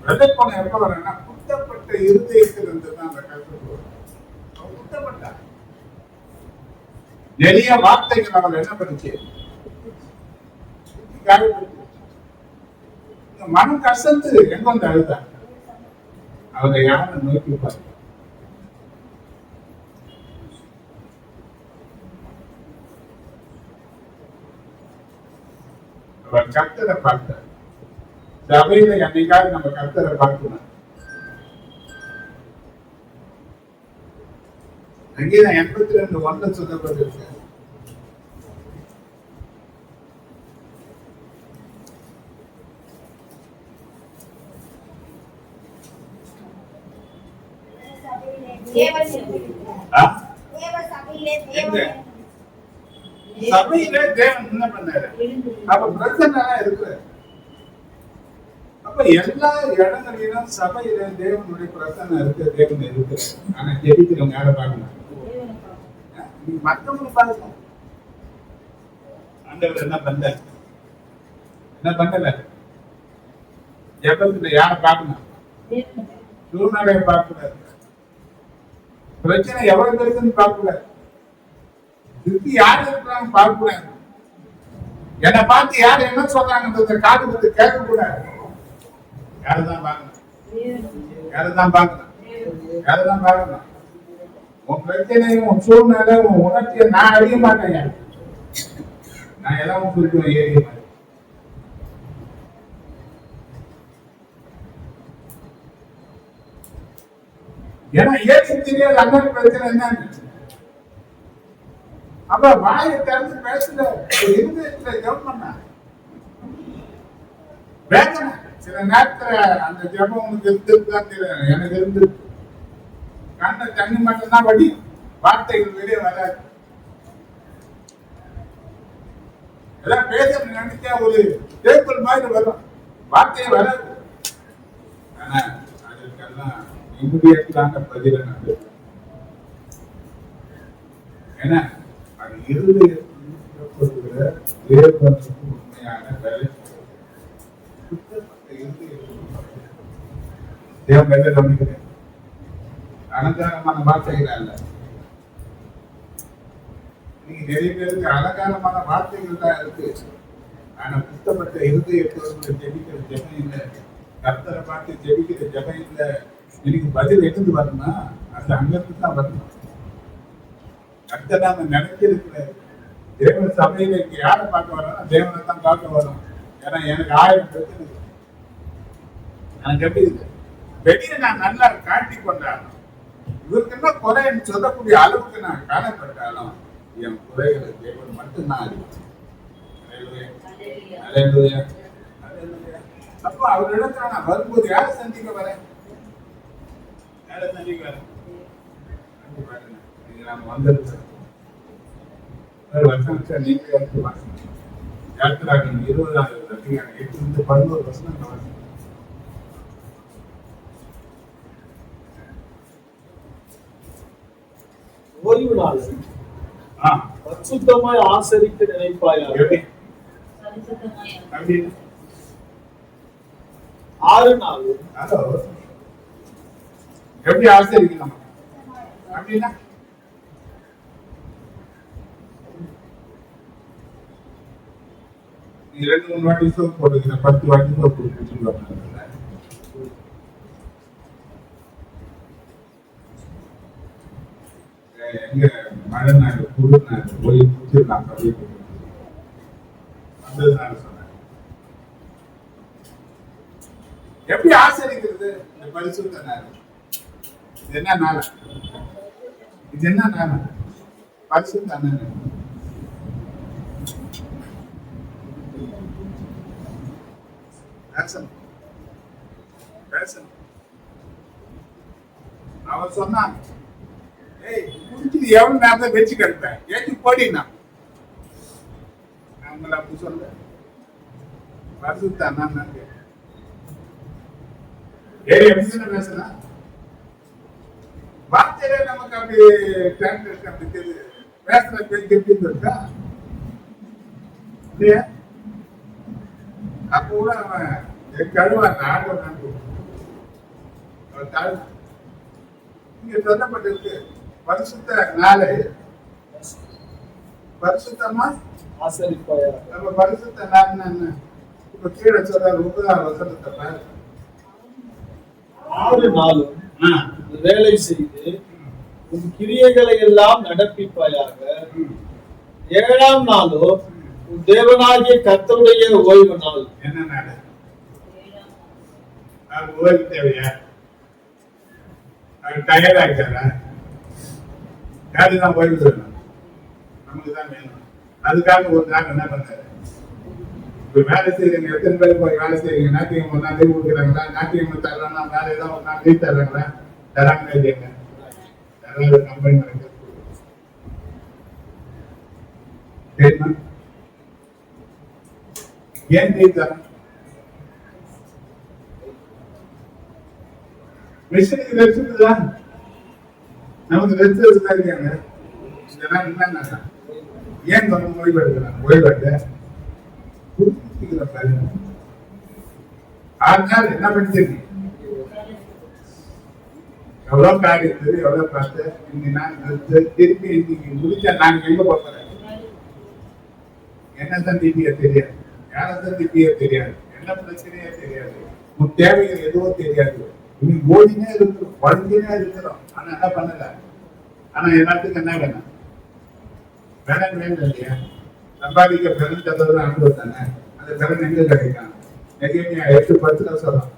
வெள்ளை கோலம் எப்ப வரேன்னா குத்தப்பட்ட இருதயத்தில் இருந்துதான் அந்த கசப்பு. குத்தப்பட்ட நிறைய வார்த்தைகள் அவள் என்ன பண்ணுச்சு? மனம் கசந்து எங்க வந்து அழுதாங்க. அவங்க யாரை நோக்கி பாரு. அவர் கர்த்தரை பார்த்தார். சபையில என்னைக்காவது நம்ம கர்த்தரை பார்க்கணும். அங்கேதான் 82:1 சொல்லப்பட்டிருக்கு. சபையில தேவன் என்ன பண்ணாரு? அப்ப பிரச்சனை இருக்கு. அப்ப எல்லா இடங்களிலும் சபையில தேவனுடைய பிரச்சனை இருக்கு, தேவன் இருக்கு. ஆனா ஜெபிக்கிறவங்க யாரை பார்க்கணும்? மற்றவங்க பார்க்கணும். ஆண்டவர் என்ன பண்ண, என்ன பண்ணல? ஜெபத்துல யாரை பார்க்கணும்? சூழ்நிலையை பார்க்கக்கூடாது. பிரச்சனை எவ்வளவு இருக்குன்னு பார்க்கக்கூடாது. சுத்தி யாரு இருக்கிறாங்க பார்க்கக்கூடாது. என்னை பார்த்து யாரு என்ன சொல்றாங்கன்றத காது வந்து கேட்கக்கூடாது. யாருதான் பார்க்கணும்? யாருதான் பார்க்கணும்? யாருதான் பார்க்கணும்? உன் பிரச்சனையும் உன் சூழ்நிலை உன் உணர்ச்சியை நான் அறிய மாட்டேன். நான் எல்லாம் சொல்லுவேன், ஏறிய மாட்டேன். ஏன்னா ஏற்று தெரியாது அண்ணன் பிரச்சனை என்னன்னு. அப்ப வாயை திறந்து பேசல, இருதயத்துல ஜெபம் பண்ண வேதனை. சில நேரத்துல அந்த ஜெபம் உனக்கு இருந்துதான் தெரியும், எனக்கு இருந்து கண்ண தண்ணி மட்டும்தான் வடியும், வார்த்தைகள் வெளியே வராது. எல்லாம் பேச நினைச்சா ஒரு தேர்தல் மாதிரி வரும், வார்த்தையே வராது. ஆனா அதற்கெல்லாம் இம்மிடியட்டான பதில நான், ஏன்னா அது இருதயத்திற்குள்ள தேவனுக்கு உண்மையான வேலை. தேவன் வேலை கவனிக்கிறேன், அலங்காரமான வார்த்தைகள் அல்ல. நீங்க நிறைய பேருக்கு அலங்காரமான வார்த்தைகள் தான் இருக்கு, ஆனா புத்தப்பட்ட இருதயத்தோடு ஜெபிக்கிற ஜெபம் இல்லை, கர்த்தரை பார்த்து ஜெபிக்கிற ஜெபம் இல்லை. எனக்கு பதில் எடுத்து வரணும்னா அது அங்கிருந்து தான் வரணும். கர்த்தர் நாம நினைச்சிருக்கிற தேவன் சபையில யாரை பார்க்க வரோம், தேவனை தான் பார்க்க வரும். ஏன்னா எனக்கு 1000 பிரச்சனை இருக்கு, எனக்கு எப்படி இருக்கு, வெளியே நான் நல்லா காட்டி கொண்டாலும் இவருக்கு என்ன குறைன்னு சொல்லக்கூடிய அளவுக்கு நான் காணப்பட்டாலும் என் குறைகளை தேவன் மட்டும்தான் அறிவார். அப்போ அவரிடத்துல நான் வரும்போது யாரை சந்திக்க வரேன், யாரை சந்திக்க வரேன்? நான் வந்திருக்கேன் வருஷம் நீங்க 20 வருஷம் ஓய்வு நாள் பரிசுத்தமாய் ஆசரிக்க நினைப்பாயாக. 6 நாள் எப்படி ஆசரிக்கணும் அப்படின்னா, நீ 2-3 வாட்டி சோப் போட்டுக்கிற, 10 வாட்டி சோப் போட்டு எங்க மழை நாள் குளிர் நாள் போய் குடிச்சிருக்காங்க வந்ததுனால சொன்னேன். எப்படி ஆசரிக்கிறது இந்த பரிசுத்த நாள்? இது என்ன நாள்? இது என்ன நாள்? பரிசுத்த நாள். அவன் சொன்னான், ஏய் குடிச்சு எவ்வளவு நேரத்தை வச்சு கிடப்பேன், ஏற்றி போடினா நம்மள அப்படி சொல்ல பரிசுத்தான் எப்படி பேசுனா வார்த்தையில நமக்கு அப்படி டிரான்ஸ்லேஷன் அப்படி தெரியுது, பேசுற பேச்சு எப்படி இருக்கா இல்லையா? அப்போ கூட அவன் கழுவான் ஆண்டவன் இங்க சொல்லப்பட்டிருக்கு பரிசுத்த நாளை பரிசுத்தமா ஆசரிப்பாயா. நம்ம பரிசுத்த நாள் என்ன? இப்ப கீழே சொல்ற 9ஆம் வசனத்தை பாரு. 6 நாளும் வேலை செய்து உன் கிரியைகளை எல்லாம் நடப்பிப்பாயாக. 7ஆம் நாளோ உன் தேவனாகிய கர்த்தருடைய ஓய்வு நாள். என்ன நாள்? அது ஓய்வு தேவையா? அது டயர்ட் ஆகிட்டாரா? யாருதான் ஓய்வு தரணும்? நமக்கு தான் வேணும். அதுக்காக ஒரு நாள் என்ன பண்றாரு? இப்ப வேலை செய்யறீங்க, எத்தனை பேர் போய் வேலை செய்யறீங்க? ஞாயிற்றுக்கிழமை ஒரு நாள் லீவ் கொடுக்குறாங்களா? ஞாயிற்றுக்கிழமை தர்றாங்கன்னா வேலை ஏதாவது ஒரு நாள் லீவ் தர்றாங்களா? தராங்க இல்லையா? யாராவது கம்பெனி நடக்குது தெரியுமா? ஏன் லீவ் தரேன்? மிஷினுக்கு ரெஸ்ட் நமக்கு ரெஸ்ட் இருக்காங்க. இதெல்லாம் என்னன்னா ஏன் நம்ம ஓய்வு எடுக்கிறாங்க? ஓய்வு எடுக்க புரிஞ்சுக்கிற பாருங்க. 6 நாள் என்ன பண்ணிட்டு எவ்வளவு காரியத்து எவ்வளவு பார்த்து இன்னைக்கு நான் திருப்பி இன்னைக்கு முடிச்சா நான் எங்க போறேன்? என்ன சந்திப்பிய தெரியாது, யாரை சந்திப்பிய தெரியாது, என்ன பிரச்சனையே தெரியாது, உன் தேவைகள் எதுவும் தெரியாது. இன்னைக்கு ஓடினே இருக்கிறோம், வளர்ந்துனே இருக்கிறோம். ஆனா என்ன பண்ணல? ஆனா எல்லாத்துக்கும் என்ன வேணும்? பலன் வேணும் இல்லையா? சம்பாதிக்க பலன் தந்தது அனுபவம் தானே. அந்த பலன் எங்க கிடைக்கும்? நெகேமியா 8:10 சொல்றோம்.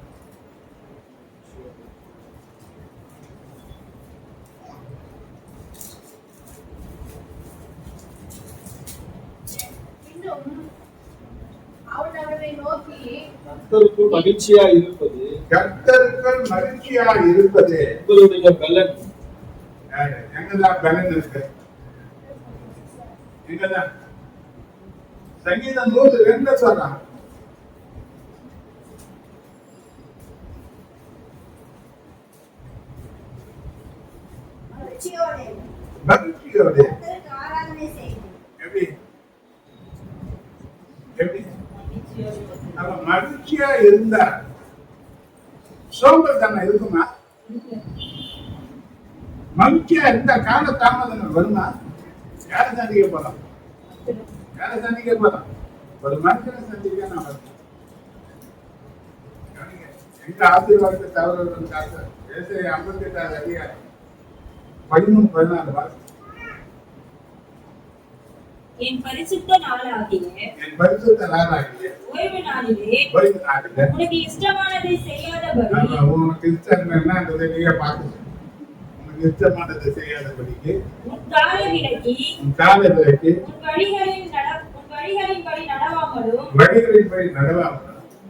கர்த்தருக்கு மகிழ்ச்சியா இருப்பது கர்த்தருக்கு மகிழ்ச்சியா இருப்பது உங்களுடைய பலன். எங்கதான் பலன் இருக்கு? எங்கதான்? சங்கீதம் 102 சொல்றான். மகிழ்ச்சியோடு எப்படி எப்படி அவன் மகிழ்ச்சியா இருந்தா சோம்பல் தானே இருக்குமா? மகிழ்ச்சியா இருந்தா கால தாமதங்கள் வருமா? யாரை சந்திக்க போறோம்? யாரை சந்திக்க போறோம்? ஒரு மனுஷனை சந்திக்க நான் வரேன். எங்க ஆசீர்வாதத்தை தவறுவதற்கு காசு 58 அதிகாரம் 13-14 வாசி. என் பரிசுத்த நாளாகிய ஓய்வு நாளிலே உனக்கு இஷ்டமானதை செய்யாதபடி உனக்கு இஷ்டம் என்னன்றதை நீங்க பார்த்து உனக்கு இஷ்டமானதை செய்யாதபடிக்கு உன் காலை விலக்கி உன் வழிகளின்படி நடவாமலும்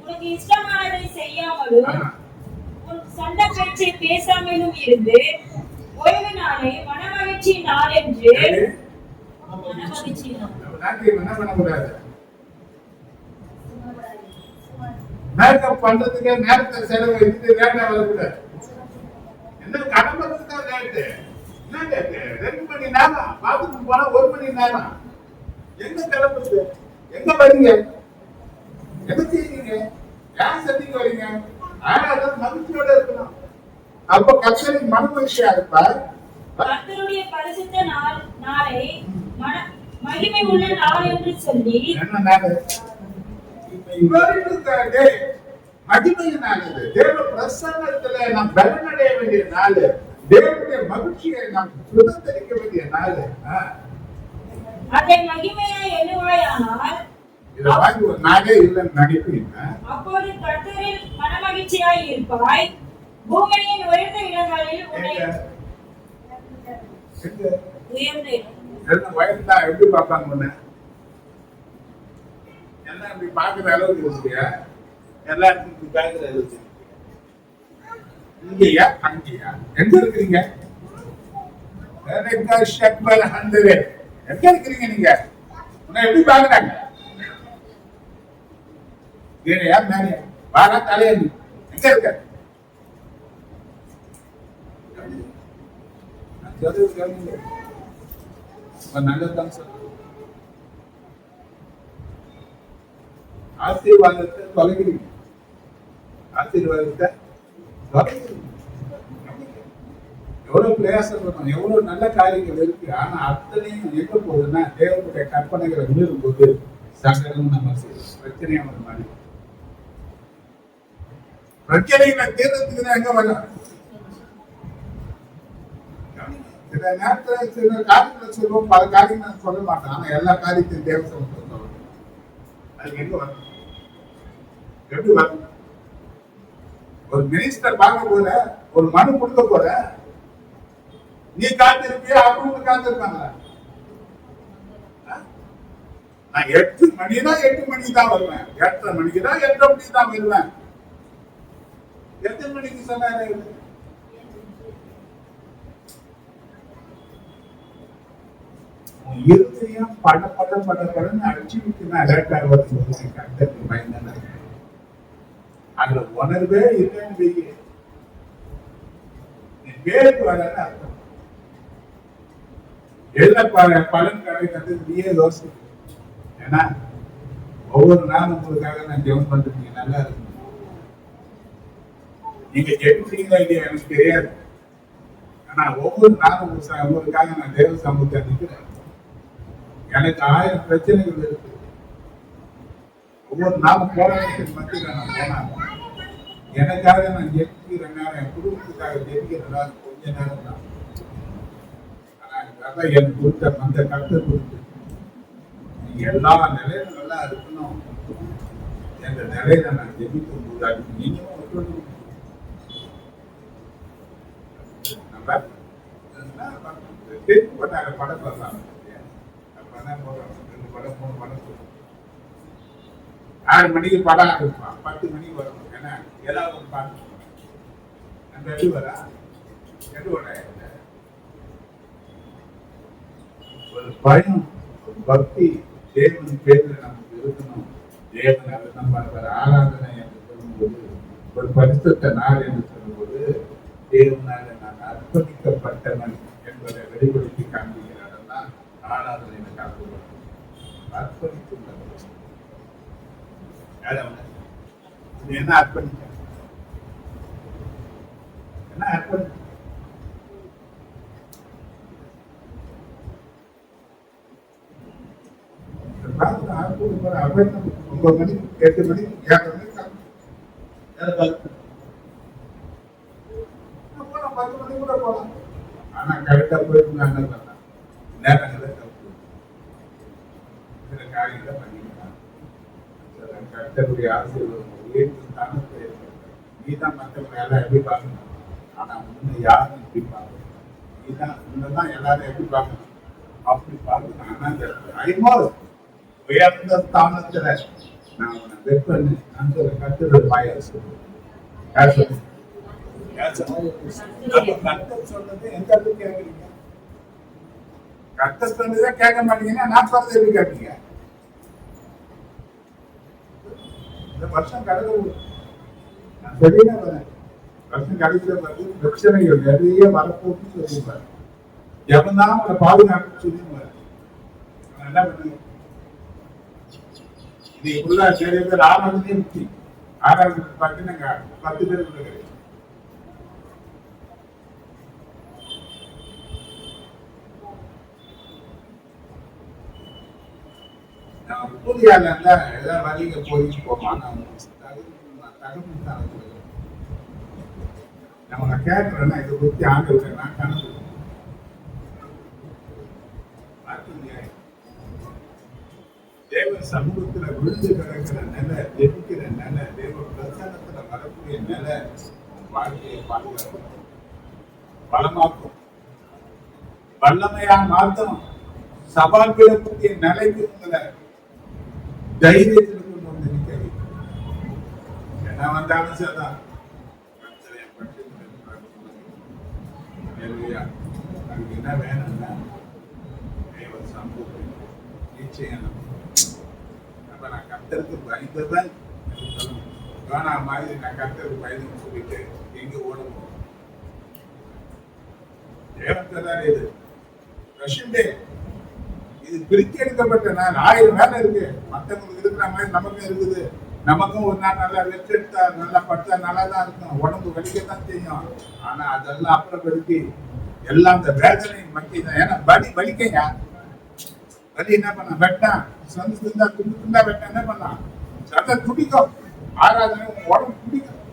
உனக்கு இஷ்டமானதை செய்யாமலும் உன் சொந்த பேச்சை பேசாமலும் இருந்து ஓய்வு நாளை மனமகிழ்ச்சி நாள் என்று மேக்கப் பண்றதுக்கு நேரத்தை செலவு எடுத்து லேட்டா வரக்கூடாது. என்ன கடமைக்கு லேட்டு? என்ன லேட்டு? 2 மணி நேரம் பாத்ரூம் போனா 1 மணி நேரம். எங்க கிளம்புறது? எங்க வரீங்க? எங்க செய்றீங்க? யார் சந்திக்க வரீங்க? ஆனாலும் மகிழ்ச்சியோட இருக்கணும். அப்ப கர்த்தரின் மனமகிழ்ச்சியா இருப்பார். கர்த்தருடைய பரிசுத்த நாளை மகிமை உள்ள நாள் என்று சொல்லி என்ன நாள்? மகிமையின் நாள் இது. தேவ பிரசன்னத்துல நாம் பலனடைய வேண்டிய நாள். தேவனுடைய மகிழ்ச்சியை நாம் சுதந்திரிக்க வேண்டிய நாள். அதை மகிமையாய் எண்ணுவாயானால் இதை வாங்கி ஒரு நாளே இல்லைன்னு நினைப்பீங்க. அப்போது கர்த்தரில் மனமகிழ்ச்சியாய் இருப்பாய். பூமியின் உயர்ந்த இடங்களில் உன்னை வயசுதான் எப்படி பார்ப்பாங்க முன்ன? எல்லாம் இப்படி பார்க்குற அளவுக்கு இருக்கியா? எல்லாருக்கும் பார்க்குற அளவுக்கு இங்கேயா அங்கேயா? எங்க இருக்கிறீங்க? எங்க இருக்கிறீங்க நீங்க? உன்னை எப்படி பார்க்குறாங்க? கீழையா மேலையா? வாரா தலையா? எங்க இருக்க? நல்லதான் சொல்ற. ஆசீர்வாதத்தை தொலைகிறீங்க. ஆசீர்வாதத்தை எவ்வளவு பிரயாசம் பண்ணணும், எவ்வளவு நல்ல காரியங்கள் இருக்கு. ஆனா அத்தனையும் எங்க போகுதுன்னா தேவனுடைய கற்பனைகளை மீறும் போது சங்கடம் நம்ம பிரச்சனையா ஒரு மாதிரி பிரச்சனைகளை தீர்றதுக்கு தான் எங்க வரலாம். சில நேரத்தில் சில காரியங்களை சொல்லுவோம், பல காரியங்கள் சொல்ல மாட்டோம். ஆனா எல்லா காரியத்தையும் தேவ சமூகத்தில் சொல்லணும். அதுக்கு எங்க வரும்? எப்படி வரும்? ஒரு மினிஸ்டர் பார்க்க போற, ஒரு மனு கொடுக்க போற, நீ காத்திருப்பியா? அவங்க காத்திருப்பாங்களா? நான் 8 மணிக்கு தான் வருவேன், 8:30 மணிக்கு தான் 8 மணிக்கு தான் வருவேன். எத்தனை மணிக்கு சொன்னாரு? இருதயம் படன்னு அடிச்சுக்கிட்டு அலர்ட் ஆகுவது கண்டத்துக்கு பயந்தான அதுல உணர்வே இல்லைன்னு நீ பேருக்கு வரன்னு அர்த்தம். எதுல பலன் கிடைக்கிறது நீயே யோசி. ஏன்னா ஒவ்வொரு நாளும் உங்களுக்காக நான் ஜெபம் பண்றீங்க, நல்லா இருக்கு. நீங்க ஜெபிச்சீங்களா இல்லையா எனக்கு தெரியாது. ஆனா ஒவ்வொரு நாளும் உங்களுக்காக நான் தேவ சமூகத்தை நிற்கிறேன். எனக்கு 1000 பிரச்சனைகள் இருக்கு. ஒவ்வொரு நாளும் போராட்டத்தின் மத்தியில் நான் போனேன். எனக்காக நான் ஜெபிக்கிற நேரம், என் குடும்பத்துக்காக ஜெபிக்கிற நேரம் கொஞ்ச நேரம் தான். ஆனா எனக்கு கொடுத்த அந்த கருத்தை கொடுத்து நீங்க எல்லா நிலையிலும் நல்லா இருக்கணும். என்ற நிலையில நான் ஜெபிக்கும் போது அதுக்கு நீங்களும் ஒத்துழைப்பு கேட்கப்பட்டாங்க. படம் பார்த்தாங்க, 2 படம் 3 படம் 6 மணிக்கு படம் ஆரம்பிப்பான், 10 மணிக்கு வரணும். ஏன்னா ஏதாவது பார்க்கணும். அந்த எடு வரா எடு வர ஒரு பயம், ஒரு பக்தி தேவன் பேர்ல நமக்கு இருக்கணும். தேவன் அதை நம்ம ஆராதனை என்று சொல்லும்போது, ஒரு பரிசுத்த நாள் என்று சொல்லும்போது, தேவனால நான் அர்ப்பணிக்கப்பட்டவன் என்பதை வெளிப்படுத்தி காண்பிக்கிறார். ஆராதனை காண்பது அர்ப்பணித்துள்ளது. என்ன அர்ப்பணிக்க, என்ன அர்ப்பணி, அர்ப்பணம் 9 மணிக்கு 8 மணிக்கு 7 மணிக்கு 10 மணி கூட போகலாம். ஆனா கரெக்டா போயிட்டு நேரங்களை தப்பு சில காரியங்களை பண்ணிக்கலாம். கரெக்டக்கூடிய ஆசீர்வாதம் ஸ்தானத்தை நீதான் மற்றவங்க எல்லாம் எப்படி பார்க்கணும். ஆனா உன்னை யாரும் எப்படி பார்க்கணும், நீதான் உன்னதான் எல்லாரும் எப்படி பார்க்கணும், அப்படி பார்க்கணும். ஆனா இந்த ஐமோர் உயர்ந்த ஸ்தானத்துல நான் உன்னை வெப்பன்னு நான் சொல்ல கத்துறது பாயாசு கர்த்தர் சொன்னது எந்த அளவுக்கு கேட்குறீங்க? கர்த்தர் சொன்னதை கேட்க மாட்டீங்கன்னா நான் சொல்றது எப்படி கேட்பீங்க? இந்த வருஷம் கடவுள் நான் சரியா வரேன். வருஷம் கடைசியில வந்து பிரச்சனைகள் நிறைய வரப்போக்கு சொல்லிப்பாரு. எவன்தான் அவனை பாதுகாப்பு சொல்லிப்பாரு. என்ன பண்ணுங்க, இதுக்குள்ள நிறைய பேர் ஆராதனையே முக்கிய ஆராதனை பார்த்தீங்கன்னா 10 பேர் கொடுக்குறேன். புதியால ஏதாவது வழிக போயிட்டு போவான். நம்ம கேட்கறேன்னா இதை பத்தி ஆண்டு விடுறேன்னா கணக்கு தேவ சமூகத்துல விழுந்து கிடக்கிற நிலை, ஜெபிக்கிற நிலை, தேவ பிரசனத்துல வரக்கூடிய நிலை வாழ்க்கையை பாதுகாக்கும், பலமாக்கும், வல்லமையா மாத்தம், சவால் பெறக்கூடிய நிலைக்கு உங்களை தைரியத்தில் கொண்டு வந்து நிற்க என்ன வந்தாலும் சரிதான். அதுக்கு என்ன வேணும்னா தேவ சமூகம் நிச்சயம். அப்ப நான் கர்த்தருக்கு பயந்தவன் வேணா மாதிரி நான் கர்த்தருக்கு பயந்து சொல்லிட்டு எங்க ஓடணும். தேவன் இது ரஷ்யன் டே, இது பிரித்து எடுக்கப்பட்ட நாள். 1000 வேலை இருக்கு, மற்றவங்களுக்கு இருக்கிற மாதிரி நமக்கும் இருக்குது. நமக்கும் ஒரு நாள் நல்லா ரெஸ்ட் எடுத்தா நல்லா படுத்தா நல்லா தான் இருக்கும், உடம்பு வலிக்கத்தான் செய்யும். ஆனா அதெல்லாம் அப்புறப்படுத்தி எல்லாம் அந்த வேதனை மக்கி தான். ஏன்னா வலி வலிக்கையா, வலி என்ன பண்ண வெட்டா சொந்த துண்டா துண்டு துண்டா வெட்டா என்ன பண்ணலாம், சத்த துடிக்கும். ஆராதனை உடம்பு துடிக்கும்,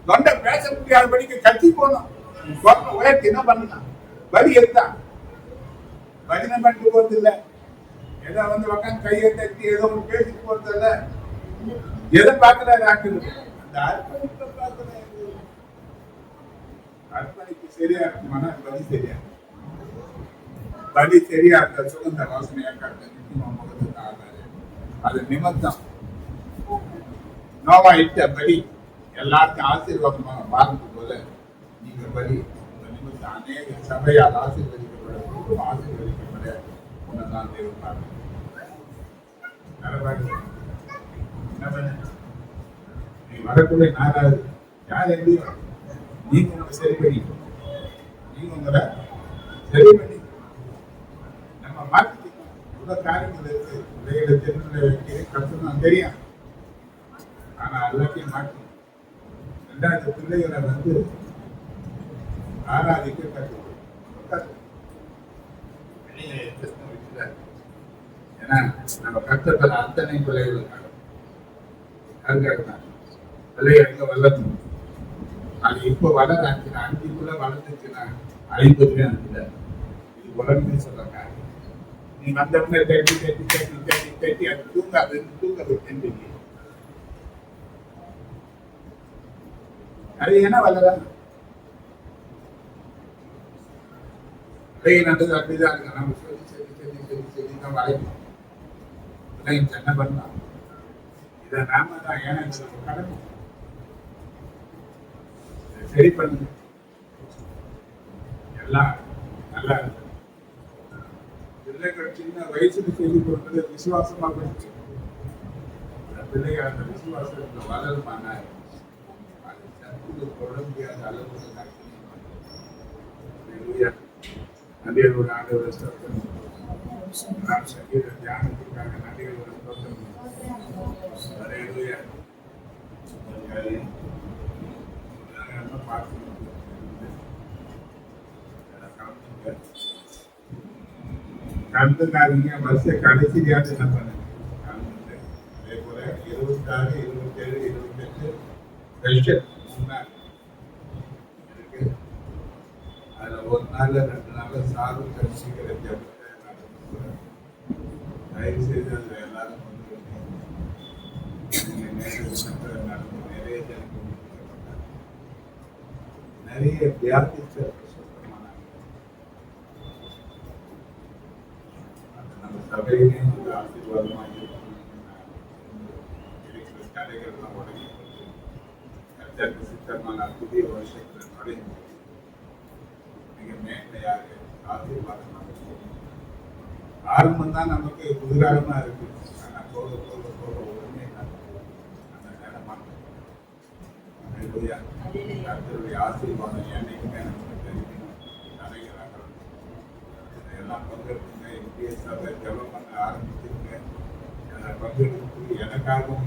தொண்டை பேச முடியாத படிக்க கத்தி போனோம், உயர்த்தி என்ன பண்ணலாம், வலி எடுத்தா பஜனை பண்ணிட்டு போறது இல்ல, ஏதோ வந்து உட்காந்து கையை தட்டி ஏதோ ஒன்று பேசிட்டு போறது இல்ல, எதை பார்க்கல அந்த அர்ப்பணிப்பை பார்க்கல. அர்ப்பணிப்பு சரியா இருக்குமானா வலி சரியா, வலி சரியா இருக்க சுகந்த வாசனையா காட்ட முகத்துக்கு ஆகாது. அது நிமித்தம் நோவா இட்ட பலி எல்லாருக்கும் ஆசீர்வாதமாக பாருங்க போல நீங்க பலி நிமித்தம் அநேக சபையால் ஆசீர்வதிக்கப்பட ஆசீர்வதிக்கப்பட உன்னதான் தேவன் பாருங்க. என்ன பண்ண நீ வரக்கூடிய நாளாவது யார் எப்படியோ நீங்க உங்களை சரி பண்ணிக்கணும், நீங்க உங்களை சரி பண்ணி நம்ம மாற்றிக்கணும். இவ்வளவு காரியங்கள் இருக்கு, பிள்ளைகளை திருநெல்லை வைக்க கற்றுதான் தெரியும். ஆனா எல்லாத்தையும் மாற்றி 2 பிள்ளைகளை வந்து ஆராதிக்க கற்றுக்கணும். ஏன்னா நம்ம கற்றுக்கிற அத்தனை பிள்ளைகளுக்காக அதுக்காக பிள்ளைகளுக்கு வளரணும். அது இப்போ வளராச்சுன்னா 5 வளர்ந்துச்சுன்னா 50 அனுப்பிட இது வளர்ந்து சொல்றாங்க. நீ வந்தவங்க தட்டி தட்டி தட்டி தட்டி தட்டி அது தூங்காது தெரிஞ்சு அது என்ன வளர நல்லது அப்படிதான் இருக்கு. நம்ம சொல்லி சொல்லி சொல்லி சொல்லி சொல்லி தான் வளைக்கணும். பிள்ளைங்க என்ன பண்ணலாம், இதை நாம தான் ஏன்னா நம்ம கடமை சரி பண்ணுங்க, எல்லாம் நல்லா இருக்கு. பிள்ளைகள் சின்ன வயசுல சொல்லிக் கொடுப்பது விசுவாசமா இருக்கு. அந்த பிள்ளைகள் அந்த விசுவாசத்துல வளருமான அது சத்துக்கு தொட முடியாத அளவுக்கு நன்றியோட ஆண்டவர் ஸ்தோத்திரம். நாம் சங்கீத தியானத்திற்காக நன்றியோட ஸ்தோத்திரம். ஹல்லேலூயா. கலந்துக்காதீங்க, பஸ் கடைசி தியானம் என்ன பண்ணுங்க கலந்துட்டு. அதே போல 26, 27, 28 ஸ்பெஷல் 3 நாள் இருக்கு. அதுல ஒரு நாள் 2 நாள் சாது கட்சிக்கிற ஜபத்தை நடந்து தயவு செய்து அதுல எல்லாரும் வந்து நீங்க நேரத்தில் நடந்து நிறைய ஜனங்கள் நிறைய வியாதிச்சர் சுத்தமானாங்க. அது நம்ம சபையிலேயும் ஒரு ஆசீர்வாதமாக இருக்கும். இருக்கிற தடைகள்லாம் உடனே கர்த்தருக்கு சித்தமான புதிய வருஷத்துல நுழையும் மிக மேன்மையாக ஆசீர்வாதமாக ஆரம்பம் தான் நமக்கு குதிராகமா இருக்கு. ஆனா போக போக போக உடனே அந்த நேரமாக கர்த்தருடைய ஆசீர்வாதம் என்னைக்குமே நமக்கு தெரியும். தடைகளாக எல்லாம் பங்கெடுத்துங்க. இந்திய சபை ஜெபம் பண்ண ஆரம்பிச்சிருங்க. பங்கெடுத்து எனக்காகவும்